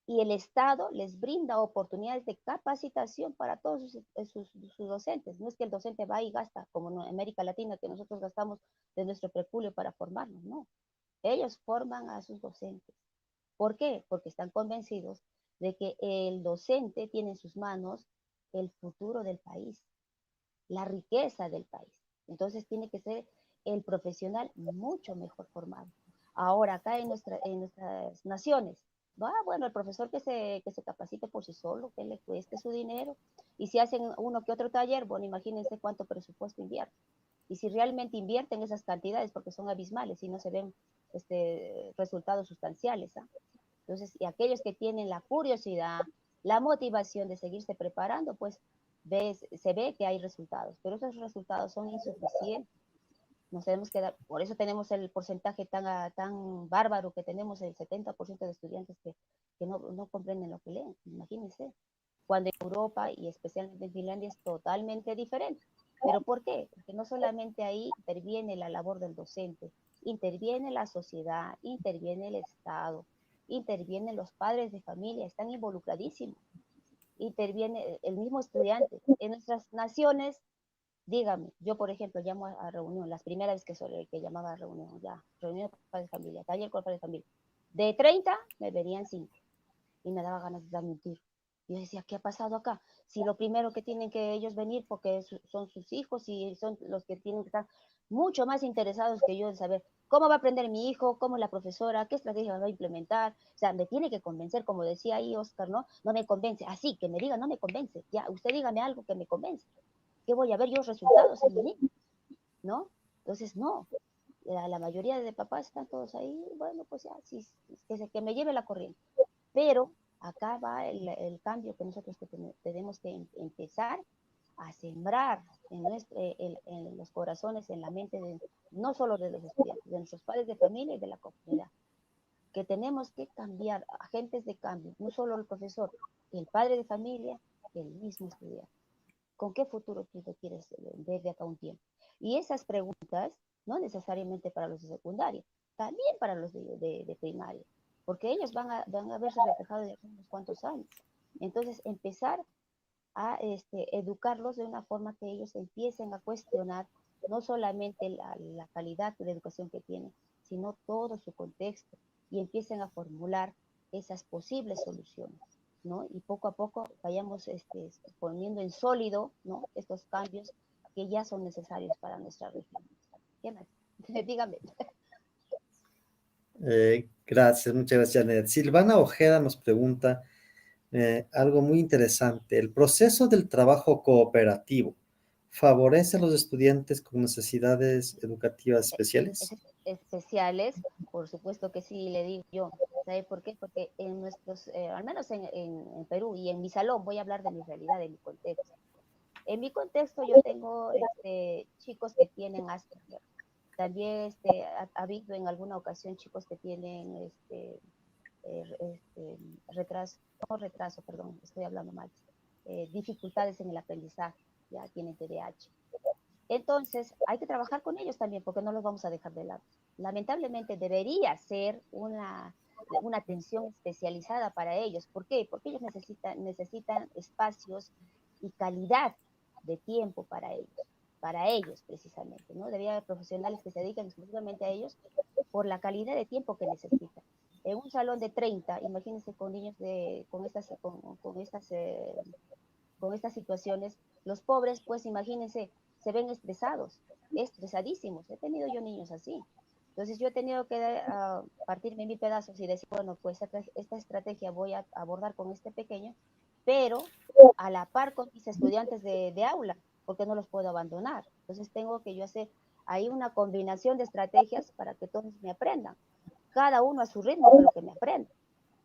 y el Estado les brinda oportunidades de capacitación para todos sus docentes. No es que el docente va y gasta, como en América Latina, que nosotros gastamos de nuestro preculio para formarnos, no. Ellos forman a sus docentes. ¿Por qué? Porque están convencidos de que el docente tiene en sus manos el futuro del país, la riqueza del país. Entonces tiene que ser el profesional mucho mejor formado. Ahora, acá en nuestras naciones, bueno, el profesor que se capacite por sí solo, que le cueste su dinero, y si hacen uno que otro taller, bueno, imagínense cuánto presupuesto invierte. Y si realmente invierten esas cantidades, porque son abismales y no se ven resultados sustanciales. Entonces, y aquellos que tienen la curiosidad, la motivación de seguirse preparando, pues se ve que hay resultados, pero esos resultados son insuficientes. Nos tenemos que dar, por eso tenemos el porcentaje tan bárbaro que tenemos, el 70% de estudiantes que no comprenden lo que leen, imagínense. Cuando en Europa y especialmente en Finlandia es totalmente diferente. ¿Pero por qué? Porque no solamente ahí interviene la labor del docente, interviene la sociedad, interviene el Estado, intervienen los padres de familia, están involucradísimos, interviene el mismo estudiante. En nuestras naciones, dígame, yo por ejemplo llamo a reunión, las primeras veces que llamaba a reunión, ya, reunión de padres de familia, taller con padres de familia, de 30 me venían 5 y me daba ganas de darme un tiro. Yo decía, ¿qué ha pasado acá? Si lo primero que tienen que ellos venir, porque son sus hijos y son los que tienen que estar mucho más interesados que yo de saber cómo va a aprender mi hijo, cómo es la profesora, qué estrategia va a implementar. O sea, me tiene que convencer, como decía ahí Oscar, ¿no? No me convence. Así, que me diga, no me convence. Ya, usted dígame algo que me convence. ¿Qué voy a ver yo resultados en mi niño? ¿No? Entonces, no. La mayoría de papás están todos ahí, bueno, pues ya, sí, que me lleve la corriente. Pero acá va el cambio que nosotros tenemos que empezar a sembrar en los corazones, en la mente, no solo de los estudiantes, de nuestros padres de familia y de la comunidad, que tenemos que cambiar, agentes de cambio, no solo el profesor, el padre de familia, el mismo estudiante. ¿Con qué futuro tú te quieres ver de acá a un tiempo? Y esas preguntas, no necesariamente para los de secundaria, también para los de primaria, porque ellos van a verse reflejados de unos cuantos años. Entonces, empezar a educarlos de una forma que ellos empiecen a cuestionar no solamente la calidad de educación que tienen, sino todo su contexto, y empiecen a formular esas posibles soluciones, ¿no? Y poco a poco vayamos poniendo en sólido, ¿no?, estos cambios que ya son necesarios para nuestra región. ¿Qué más? Dígame. Gracias, muchas gracias, Janet. Silvana Ojeda nos pregunta algo muy interesante. ¿El proceso del trabajo cooperativo favorece a los estudiantes con necesidades educativas especiales? Especiales, por supuesto que sí, le digo yo. ¿Sabe por qué? Porque en nuestros, al menos en Perú y en mi salón, voy a hablar de mi realidad, de mi contexto. En mi contexto yo tengo chicos que tienen Asperger. También ha habido en alguna ocasión chicos que tienen retraso, no retraso, perdón, estoy hablando mal, dificultades en el aprendizaje, ya tienen TDAH. Entonces, hay que trabajar con ellos también porque no los vamos a dejar de lado. Lamentablemente debería ser una atención especializada para ellos. ¿Por qué? Porque ellos necesitan espacios y calidad de tiempo para ellos precisamente, ¿no? Debería haber profesionales que se dediquen exclusivamente a ellos por la calidad de tiempo que necesitan. En un salón de 30, imagínense con niños con estas situaciones, los pobres, pues imagínense, se ven estresadísimos. He tenido yo niños así. Entonces yo he tenido que partirme en mil pedazos y decir, bueno, pues esta estrategia voy a abordar con este pequeño, pero a la par con mis estudiantes de aula, porque no los puedo abandonar. Entonces tengo que yo hacer ahí una combinación de estrategias para que todos me aprendan, cada uno a su ritmo, pero que me aprendan.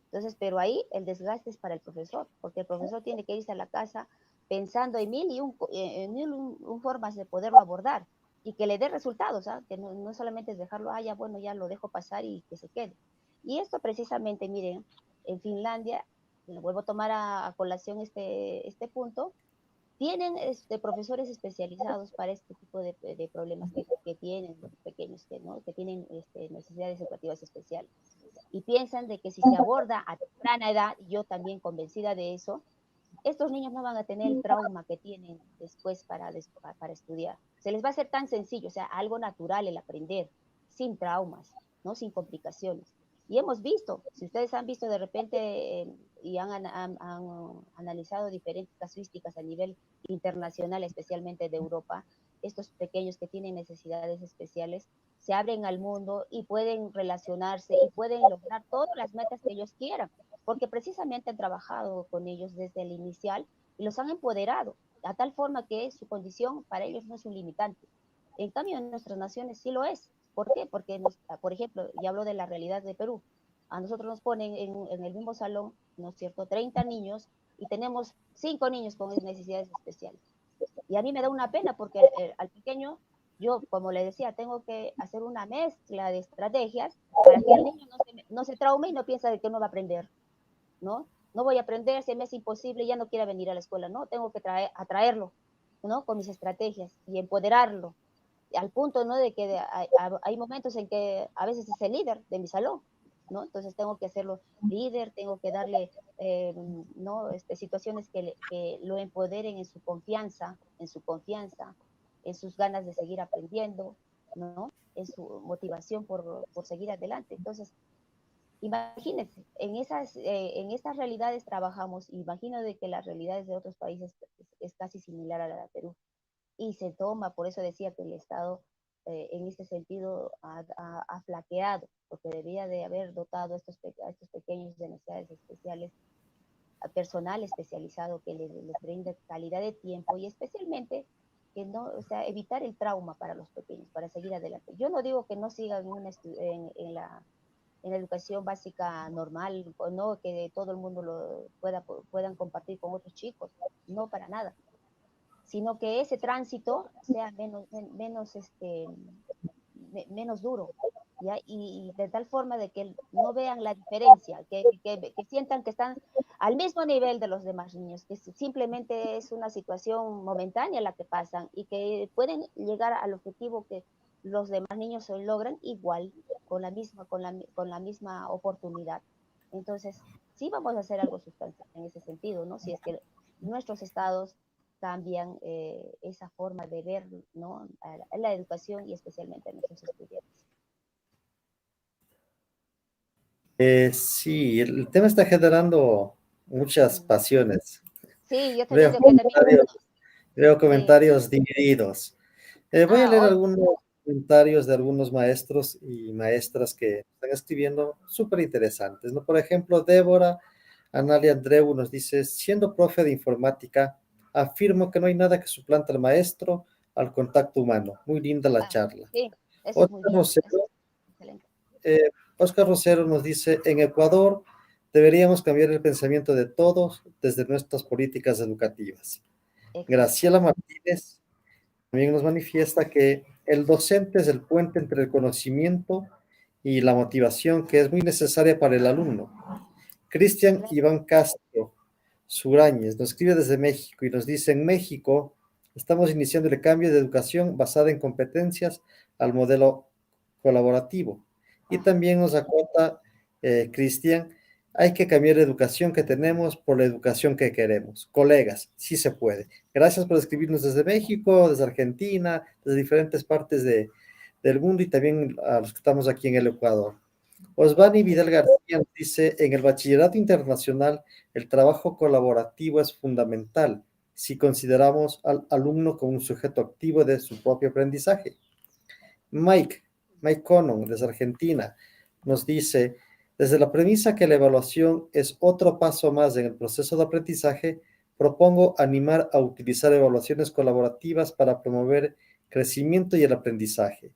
Entonces, pero ahí el desgaste es para el profesor, porque el profesor tiene que irse a la casa pensando en mil y un formas de poderlo abordar y que le dé resultados, ¿ah? Que no solamente es dejarlo, ya bueno, ya lo dejo pasar y que se quede. Y esto precisamente, miren, en Finlandia, lo vuelvo a tomar a colación este punto, tienen profesores especializados para este tipo de problemas que tienen los pequeños, ¿no? Que tienen necesidades educativas especiales. Y piensan de que si se aborda a temprana edad, y yo también convencida de eso, estos niños no van a tener el trauma que tienen después para estudiar. Se les va a hacer tan sencillo, o sea, algo natural el aprender, sin traumas, ¿no? Sin complicaciones. Y hemos visto, si ustedes han visto de repente y han analizado diferentes casuísticas a nivel internacional, especialmente de Europa, estos pequeños que tienen necesidades especiales se abren al mundo y pueden relacionarse y pueden lograr todas las metas que ellos quieran porque precisamente han trabajado con ellos desde el inicial y los han empoderado, a tal forma que su condición para ellos no es un limitante. En cambio, en nuestras naciones sí lo es. ¿Por qué? Porque, por ejemplo, ya hablo de la realidad de Perú. A nosotros nos ponen en el mismo salón, ¿no es cierto?, 30 niños y tenemos 5 niños con necesidades especiales. Y a mí me da una pena porque al pequeño, yo, como le decía, tengo que hacer una mezcla de estrategias para que el niño no se traume y no piensa de que no va a aprender. ¿No? No voy a aprender, se me es imposible, ya no quiera venir a la escuela, ¿no? Tengo que atraerlo, ¿no? Con mis estrategias y empoderarlo, al punto, ¿no? De que hay momentos en que a veces es el líder de mi salón, ¿no? Entonces tengo que hacerlo líder, tengo que darle, ¿no? Situaciones que lo empoderen en sus ganas de seguir aprendiendo, ¿no? En su motivación por seguir adelante. Entonces, imagínense, en estas realidades trabajamos, imagino de que las realidades de otros países es casi similar a la de Perú, y se toma, por eso decía que el Estado en este sentido ha flaqueado, porque debía de haber dotado a estos pequeños de necesidades especiales, a personal especializado que les brinde calidad de tiempo y especialmente que no, o sea, evitar el trauma para los pequeños, para seguir adelante. Yo no digo que no sigan en la educación básica normal, o no que todo el mundo puedan compartir con otros chicos, no para nada, sino que ese tránsito sea menos duro, ¿ya? Y de tal forma de que no vean la diferencia, que sientan que están al mismo nivel de los demás niños, que simplemente es una situación momentánea la que pasan y que pueden llegar al objetivo que los demás niños logran igual, con la misma oportunidad. Entonces, sí vamos a hacer algo sustancial en ese sentido, ¿no? Si es que nuestros estados cambian esa forma de ver, ¿no? A la educación y especialmente a nuestros estudiantes. Sí, el tema está generando muchas pasiones. Sí, yo también, Veo yo que también. comentarios, veo Sí. comentarios divididos. Voy a leer Hoy, algunos comentarios de algunos maestros y maestras que están escribiendo súper interesantes, ¿no? Por ejemplo, Débora Analia Andreu nos dice, siendo profe de informática, afirmo que no hay nada que suplante al maestro, al contacto humano. Muy linda la charla. sí, eso es muy Oscar bien, eso Rosero, es excelente. eh, Oscar Rosero nos dice, en Ecuador deberíamos cambiar el pensamiento de todos desde nuestras políticas educativas. Graciela Exactamente. Martínez también nos manifiesta que el docente es el puente entre el conocimiento y la motivación que es muy necesaria para el alumno. Cristian Claro. Iván Castro Surañez nos escribe desde México y nos dice, en México estamos iniciando el cambio de educación basada en competencias al modelo colaborativo. Y Ajá. también nos acota Cristian, hay que cambiar la educación que tenemos por la educación que queremos. Colegas, sí se puede. Gracias por escribirnos desde México, desde Argentina, desde diferentes partes del mundo y también a los que estamos aquí en el Ecuador. Osvani Vidal Excelente. García nos dice, en el bachillerato internacional, el trabajo colaborativo es fundamental si consideramos al alumno como un sujeto activo de su propio aprendizaje. Mike, Mike Conon, desde Argentina, nos dice, desde la premisa que la evaluación es otro paso más en el proceso de aprendizaje, propongo animar a utilizar evaluaciones colaborativas para promover crecimiento y el aprendizaje.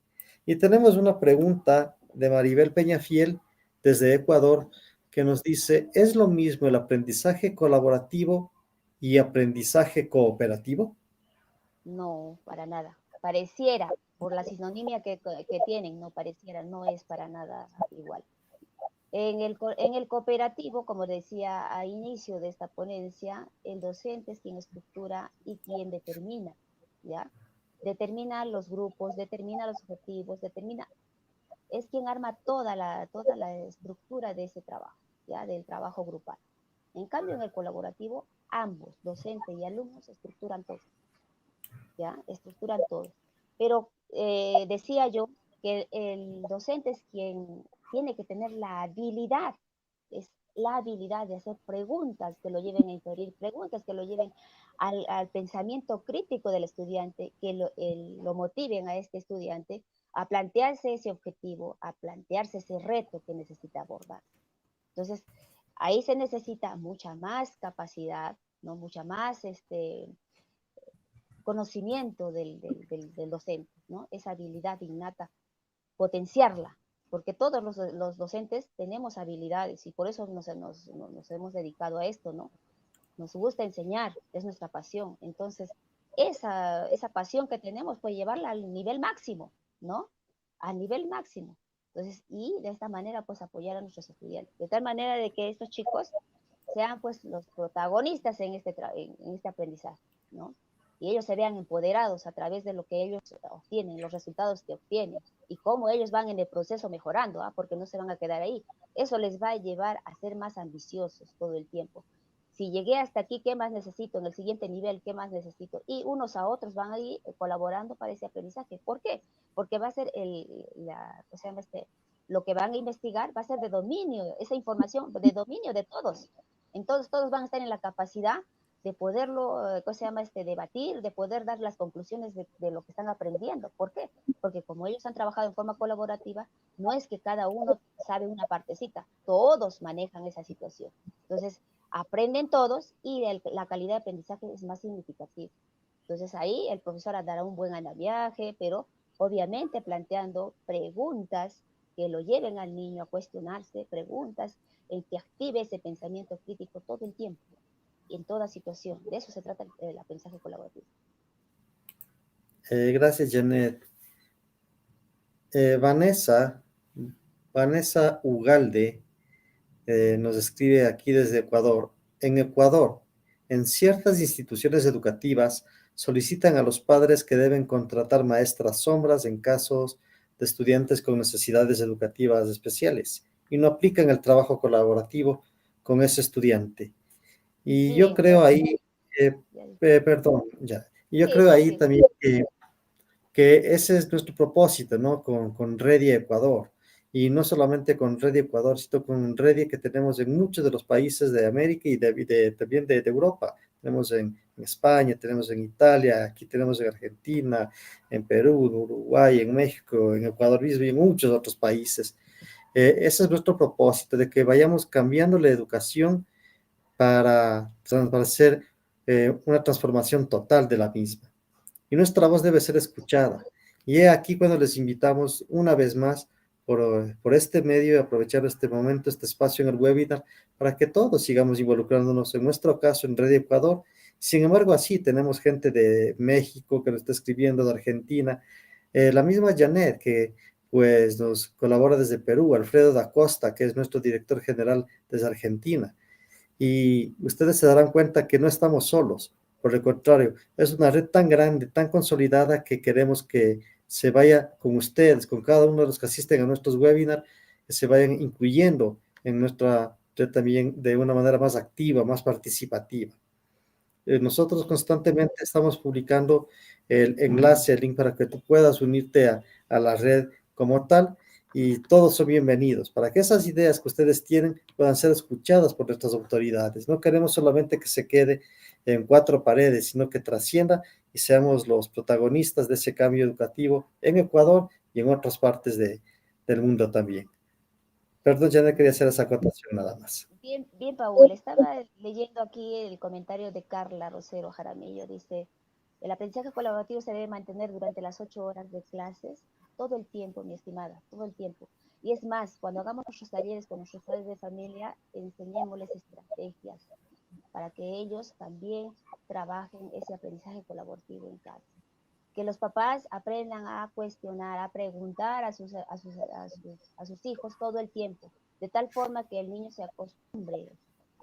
Y tenemos una pregunta de Maribel Peñafiel desde Ecuador. que nos dice, ¿es lo mismo el aprendizaje colaborativo y aprendizaje cooperativo? No, para nada. Pareciera, por la sinonimia que tienen, no pareciera, no es para nada igual. En el cooperativo, como decía a inicio de esta ponencia, el docente es quien estructura y quien determina, ¿ya? Determina los grupos, determina los objetivos, es quien arma toda la estructura de ese trabajo, ¿ya? Del trabajo grupal. En cambio, en el colaborativo, ambos, docente y alumnos, estructuran todo, ¿ya? Estructuran todo. Pero decía yo que el docente es quien tiene que tener la habilidad, es la habilidad de hacer preguntas que lo lleven a inferir, preguntas que lo lleven al pensamiento crítico del estudiante, que lo motiven a este estudiante a plantearse ese objetivo, a plantearse ese reto que necesita abordar. Entonces, ahí se necesita mucha más capacidad, ¿no? Mucha más conocimiento del docente, ¿no? Esa habilidad innata, potenciarla, porque todos los docentes tenemos habilidades y por eso nos hemos dedicado a esto, ¿no? Nos gusta enseñar, es nuestra pasión. Entonces, esa pasión que tenemos, pues llevarla al nivel máximo, ¿no? Al nivel máximo. Entonces, y de esta manera, pues apoyar a nuestros estudiantes, de tal manera de que estos chicos sean pues los protagonistas en este aprendizaje, ¿no? Y ellos se vean empoderados a través de lo que ellos obtienen, los resultados que obtienen y cómo ellos van en el proceso mejorando, ¿ah? Porque no se van a quedar ahí. Eso les va a llevar a ser más ambiciosos todo el tiempo. Si llegué hasta aquí, ¿qué más necesito? En el siguiente nivel, ¿qué más necesito? Y unos a otros van a ir colaborando para ese aprendizaje. ¿Por qué? Porque va a ser o sea, lo que van a investigar va a ser de dominio, esa información de dominio de todos. Entonces todos van a estar en la capacidad de poderlo, ¿cómo se llama? Debatir, de poder dar las conclusiones de lo que están aprendiendo. ¿Por qué? Porque como ellos han trabajado en forma colaborativa, no es que cada uno sabe una partecita, todos manejan esa situación. Entonces, aprenden todos y la calidad de aprendizaje es más significativa. Entonces ahí el profesor dará un buen andamiaje, pero obviamente planteando preguntas que lo lleven al niño a cuestionarse, preguntas en que active ese pensamiento crítico todo el tiempo, en toda situación. De eso se trata el aprendizaje colaborativo. Gracias, Janet. Vanessa, Vanessa Ugalde nos escribe aquí desde Ecuador. En Ecuador, en ciertas instituciones educativas solicitan a los padres que deben contratar maestras sombras en casos de estudiantes con necesidades educativas especiales y no aplican el trabajo colaborativo con ese estudiante. Y Sí, yo en creo realidad, ahí, perdón, ya, y yo sí, creo ahí sí, también que ese es nuestro propósito, ¿no? Con Ready Ecuador. Y no solamente con Ready Ecuador, sino con Ready que tenemos en muchos de los países de América y también de Europa. Tenemos en España, tenemos en Italia, aquí tenemos en Argentina, en Perú, en Uruguay, en México, en Ecuador mismo y en muchos otros países. Ese es nuestro propósito, de que vayamos cambiando la educación para hacer una transformación total de la misma y nuestra voz debe ser escuchada. Y he aquí cuando les invitamos una vez más por este medio y aprovechar este momento, este espacio en el webinar, para que todos sigamos involucrándonos, en nuestro caso en Red Ecuador. Sin embargo, así tenemos gente de México que nos está escribiendo, de Argentina, la misma Janet que pues nos colabora desde Perú, Alfredo da Costa, que es nuestro director general desde Argentina y ustedes se darán cuenta que no estamos solos. Por el contrario, es una red tan grande, tan consolidada que queremos que se vaya con ustedes, con cada uno de los que asisten a nuestros webinars, que se vayan incluyendo en nuestra red también de una manera más activa, más participativa. Nosotros sí. constantemente estamos publicando el enlace, el link para que tú puedas unirte a la red como tal y todos son bienvenidos para que esas ideas que ustedes tienen puedan ser escuchadas por nuestras autoridades. No queremos solamente que se quede en cuatro paredes, sino que trascienda y seamos los protagonistas de ese cambio educativo en Ecuador y en otras partes del mundo también. Perdón, ya no quería hacer esa acotación nada más. Bien, bien, Paul. Estaba leyendo aquí el comentario de Carla Rosero Jaramillo. Dice, el aprendizaje colaborativo se debe mantener durante las 8 horas de clases, todo el tiempo, mi estimada, todo el tiempo. Y es más, cuando hagamos nuestros talleres con nuestros padres de familia, enseñémosles estrategias para que ellos también trabajen ese aprendizaje colaborativo en casa. Que los papás aprendan a cuestionar, a preguntar a sus hijos todo el tiempo, de tal forma que el niño se acostumbre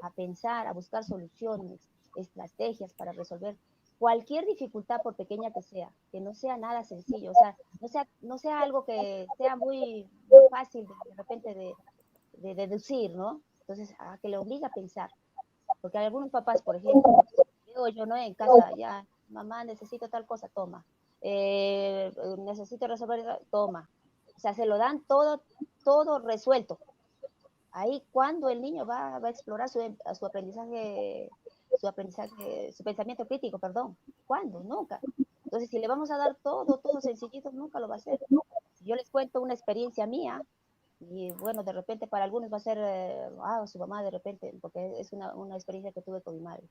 a pensar, a buscar soluciones, estrategias para resolver cualquier dificultad, por pequeña que no sea nada sencillo, o sea, no sea algo que sea muy fácil de repente de deducir, ¿no? Entonces, a que le obliga a pensar. Porque hay algunos papás, por ejemplo, veo yo, ¿no? En casa, ya, mamá, necesito tal cosa, toma. Necesito resolver, toma. O sea, se lo dan todo resuelto. Ahí cuando el niño va a explorar su pensamiento crítico, perdón. ¿Cuándo? Nunca. Entonces, si le vamos a dar todo sencillito, nunca lo va a hacer. Si yo les cuento una experiencia mía, y bueno, de repente para algunos va a ser, su mamá de repente, porque es una experiencia que tuve con mi madre.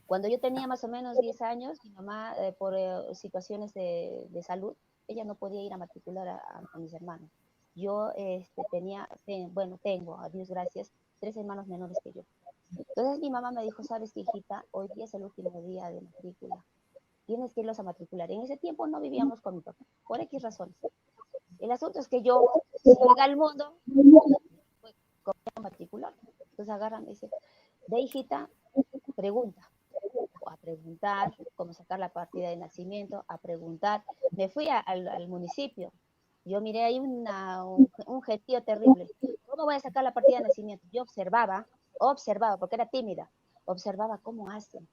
Cuando yo tenía más o menos 10 años, mi mamá, por situaciones de salud, ella no podía ir a matricular a mis hermanos. Yo tengo, a Dios gracias, 3 hermanos menores que yo. Entonces mi mamá me dijo, sabes qué, hijita, hoy día es el último día de matrícula, tienes que irlos a matricular. En ese tiempo no vivíamos con mi papá, por X razones. El asunto es que yo llegué al mundo, fue a matricular. Entonces agarran y dice, de hijita, pregunta, a preguntar cómo sacar la partida de nacimiento, a preguntar. Me fui al municipio. Yo miré ahí un gentío terrible. ¿Cómo voy a sacar la partida de nacimiento? Yo observaba, porque era tímida, observaba cómo hacen.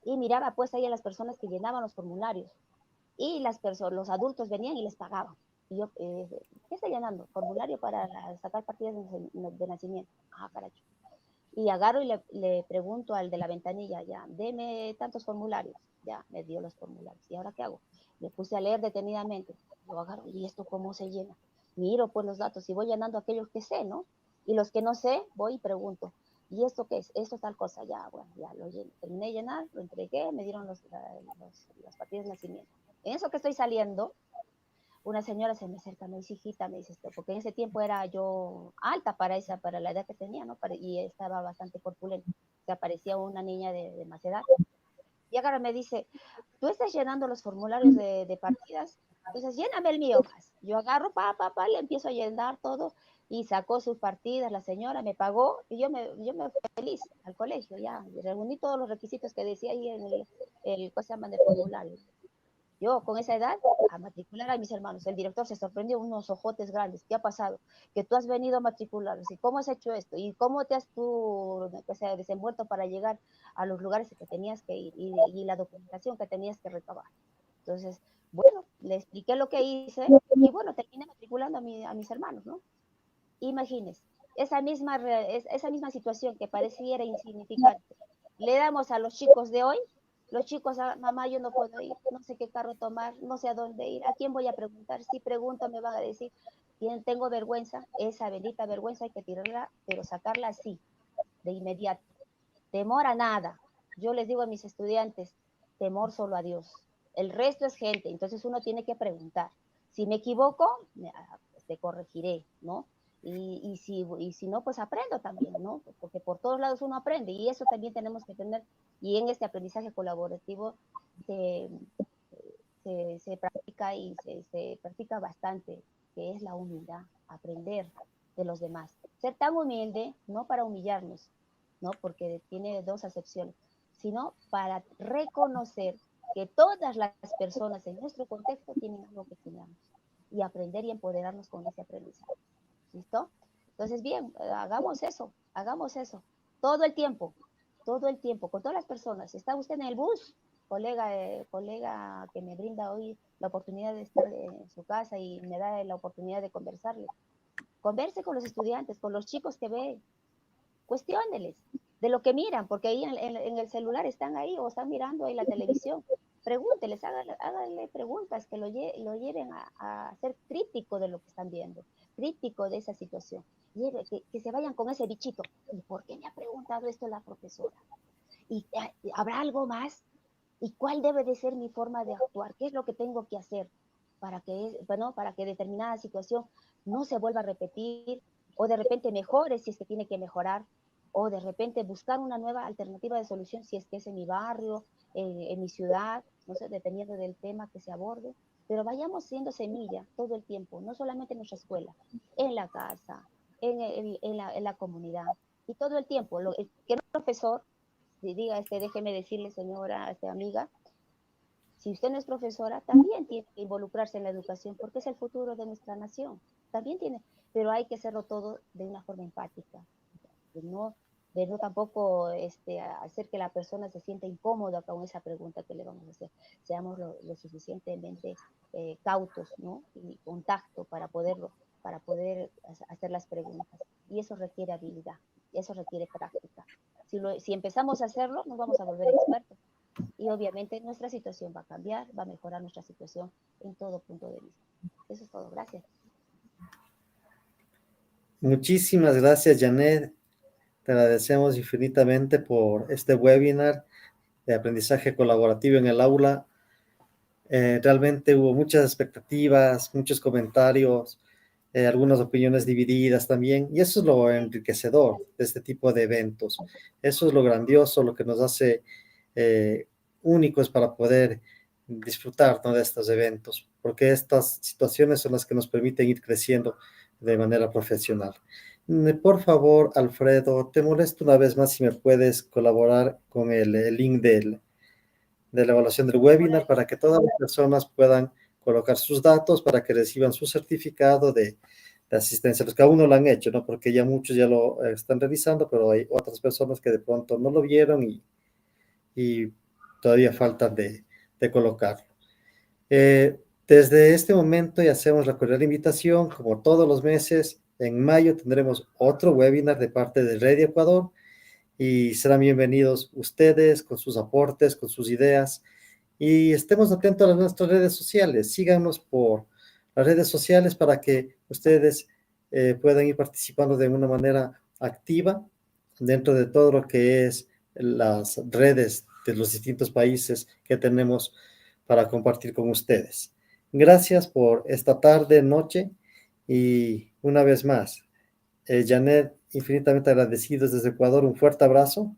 Y miraba pues ahí a las personas que llenaban los formularios. Y los adultos venían y les pagaban. Y yo, ¿qué está llenando? Formulario para sacar partidas de nacimiento. Ah, caracho. Y agarro y le pregunto al de la ventanilla, ya, deme tantos formularios. Ya, me dio los formularios. ¿Y ahora qué hago? Me puse a leer detenidamente. Yo agarro, ¿y esto cómo se llena? Miro pues los datos y voy llenando aquellos que sé, ¿no? Y los que no sé, voy y pregunto. ¿Y esto qué es? Esto tal cosa. Ya, bueno, ya lo lleno. Terminé de llenar, lo entregué, me dieron las partidas de nacimiento. En eso que estoy saliendo, una señora se me acerca, me dice, hijita, me dice esto, porque en ese tiempo era yo alta para la edad que tenía, ¿no? Y estaba bastante corpulenta. O sea, parecía una niña de más edad. Y ahora me dice, tú estás llenando los formularios de partidas, entonces lléname el mío, hojas. Yo agarro, le empiezo a llenar todo y sacó sus partidas, la señora me pagó y yo me fui feliz al colegio, ya, reuní todos los requisitos que decía ahí en ¿cómo se llama? De formulario. Yo con esa edad a matricular a mis hermanos. El director se sorprendió, unos ojotes grandes. ¿Qué ha pasado? Que tú has venido a matricular. ¿Y cómo has hecho esto? ¿Y cómo te has tú desenvuelto para llegar a los lugares que tenías que ir? Y la documentación que tenías que recabar. Entonces, bueno, le expliqué lo que hice y bueno, terminé matriculando a mis hermanos, ¿no? Imagínense, esa misma situación que pareciera insignificante, le damos a los chicos de hoy, los chicos, mamá, yo no puedo ir, no sé qué carro tomar, no sé a dónde ir, ¿a quién voy a preguntar? Si pregunto me van a decir, tengo vergüenza, esa bendita vergüenza hay que tirarla, pero sacarla así, de inmediato. Temor a nada. Yo les digo a mis estudiantes, temor solo a Dios. El resto es gente, entonces uno tiene que preguntar. Si me equivoco, te corregiré, ¿no? Y si no, pues aprendo también, ¿no? Porque por todos lados uno aprende y eso también tenemos que tener. Y en este aprendizaje colaborativo se, se practica y se practica bastante, que es la humildad, aprender de los demás. Ser tan humilde, no para humillarnos, ¿no? Porque tiene dos acepciones, sino para reconocer que todas las personas en nuestro contexto tienen algo que enseñarnos y aprender y empoderarnos con ese aprendizaje. ¿Listo? Entonces, bien, hagamos eso, todo el tiempo, con todas las personas. ¿Está usted en el bus? Colega que me brinda hoy la oportunidad de estar en su casa y me da la oportunidad de conversarle. Converse con los estudiantes, con los chicos que ve, cuestióneles de lo que miran, porque ahí en el celular están ahí o están mirando ahí la televisión. Pregúnteles, háganle preguntas que lo lleven a ser crítico de lo que están viendo, crítico de esa situación. Que se vayan con ese bichito. ¿Y por qué me ha preguntado esto la profesora? ¿Y habrá algo más? ¿Y cuál debe de ser mi forma de actuar? ¿Qué es lo que tengo que hacer para que determinada situación no se vuelva a repetir, o de repente mejore si es que tiene que mejorar, o de repente buscar una nueva alternativa de solución si es que es en mi barrio, en mi ciudad, no sé, dependiendo del tema que se aborde, pero vayamos siendo semilla todo el tiempo, no solamente en nuestra escuela, en la casa, en la comunidad, y todo el tiempo, que el profesor diga, déjeme decirle, señora, amiga, si usted no es profesora, también tiene que involucrarse en la educación porque es el futuro de nuestra nación. También tiene, pero hay que hacerlo todo de una forma empática, de no, de no tampoco hacer que la persona se sienta incómoda con esa pregunta que le vamos a hacer. Seamos lo suficientemente cautos, ¿no? Y contacto para poder hacer las preguntas. Y eso requiere habilidad, y eso requiere práctica. Si empezamos a hacerlo, nos vamos a volver expertos y obviamente nuestra situación va a cambiar, va a mejorar nuestra situación en todo punto de vista. Eso es todo, gracias. Muchísimas gracias, Janet. Te agradecemos infinitamente por este webinar de aprendizaje colaborativo en el aula. Realmente hubo muchas expectativas, muchos comentarios, algunas opiniones divididas también, y eso es lo enriquecedor de este tipo de eventos. Eso es lo grandioso, lo que nos hace únicos para poder disfrutar, ¿no?, de estos eventos, porque estas situaciones son las que nos permiten ir creciendo de manera profesional. Por favor, Alfredo, te molesto una vez más si me puedes colaborar con el link de la evaluación del webinar para que todas las personas puedan colocar sus datos para que reciban su certificado de asistencia. Los que aún no lo han hecho, ¿no? Porque ya muchos ya lo están revisando, pero hay otras personas que de pronto no lo vieron y todavía faltan de colocarlo. Desde este momento ya hacemos la cordial invitación, como todos los meses, en mayo tendremos otro webinar de parte de Red Ecuador, y serán bienvenidos ustedes con sus aportes, con sus ideas, y estemos atentos a nuestras redes sociales. Síganos por las redes sociales para que ustedes puedan ir participando de una manera activa dentro de todo lo que es las redes de los distintos países que tenemos para compartir con ustedes. Gracias por esta tarde, noche, y una vez más, Janet, infinitamente agradecidos desde Ecuador, un fuerte abrazo.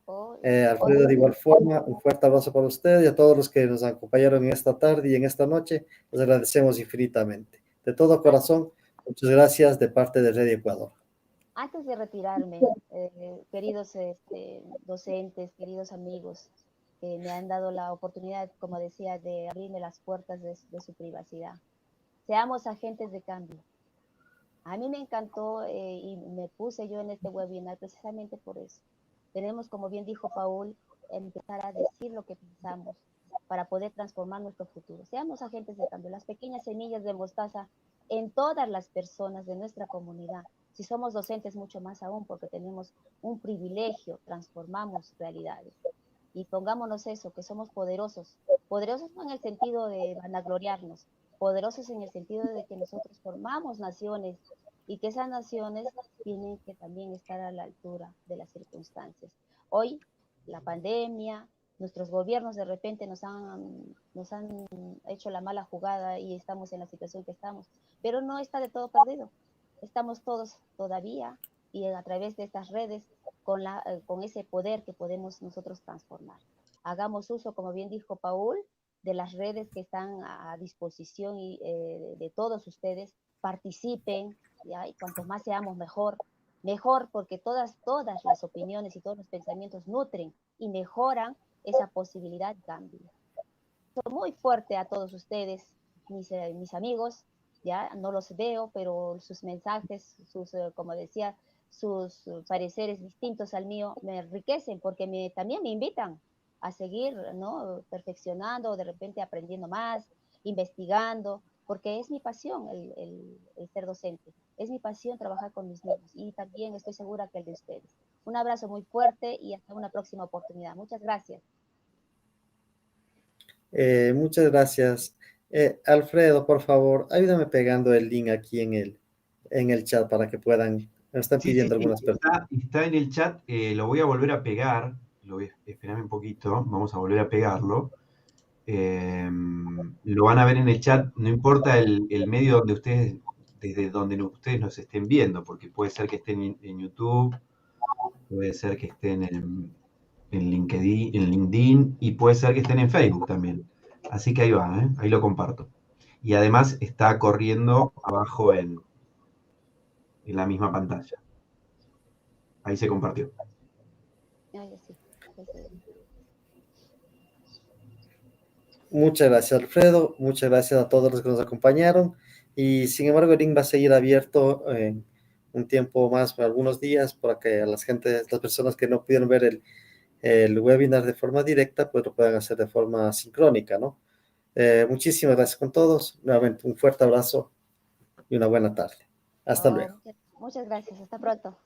Oh, Alfredo, de igual forma, un fuerte abrazo para ustedes y a todos los que nos acompañaron en esta tarde y en esta noche. Les agradecemos infinitamente. De todo corazón, muchas gracias de parte de Red Ecuador. antes de retirarme, queridos docentes, queridos amigos, que me han dado la oportunidad, como decía, de abrirme las puertas de su privacidad. Seamos agentes de cambio. A mí me encantó y me puse yo en este webinar precisamente por eso. Tenemos, como bien dijo Paul, empezar a decir lo que pensamos para poder transformar nuestro futuro. Seamos agentes de cambio, las pequeñas semillas de mostaza en todas las personas de nuestra comunidad. Si somos docentes, mucho más aún, porque tenemos un privilegio, transformamos realidades. Y pongámonos eso, que somos poderosos. Poderosos no en el sentido de vanagloriarnos, poderosos en el sentido de que nosotros formamos naciones y que esas naciones tienen que también estar a la altura de las circunstancias. Hoy, la pandemia, nuestros gobiernos de repente nos han hecho la mala jugada y estamos en la situación que estamos, pero no está de todo perdido. Estamos todos todavía y a través de estas redes con ese poder que podemos nosotros transformar. Hagamos uso, como bien dijo Paul, de las redes que están a disposición de todos ustedes, participen, ¿ya? Y cuanto más seamos mejor, mejor porque todas las opiniones y todos los pensamientos nutren y mejoran esa posibilidad de cambio. Muy fuerte a todos ustedes, mis amigos, ya no los veo, pero sus mensajes, como decía, sus pareceres distintos al mío me enriquecen porque también me invitan a seguir, ¿no?, perfeccionando, de repente aprendiendo más, investigando, porque es mi pasión el ser docente, es mi pasión trabajar con mis niños y también estoy segura que el de ustedes. Un abrazo muy fuerte y hasta una próxima oportunidad. Muchas gracias. Muchas gracias. Alfredo, por favor, ayúdame pegando el link aquí en el chat para que puedan, me están Sí, sí, pidiendo sí, algunas personas. está en el chat, lo voy a volver a pegar, esperame un poquito, vamos a volver a pegarlo. lo van a ver en el chat, no importa el medio donde ustedes, desde donde ustedes nos estén viendo, porque puede ser que estén en YouTube, puede ser que estén en LinkedIn y puede ser que estén en Facebook también. Así que ahí va, ahí lo comparto. Y además está corriendo abajo en la misma pantalla. Ahí se compartió. Ay, sí, sí. Muchas gracias, Alfredo. Muchas gracias a todos los que nos acompañaron. Y sin embargo, el link va a seguir abierto en un tiempo más, por algunos días, para que a las personas que no pudieron ver el webinar de forma directa, pues lo puedan hacer de forma sincrónica, ¿no? Muchísimas gracias con todos. Nuevamente, un fuerte abrazo y una buena tarde. Hasta Oh, luego. muchas gracias. Hasta pronto.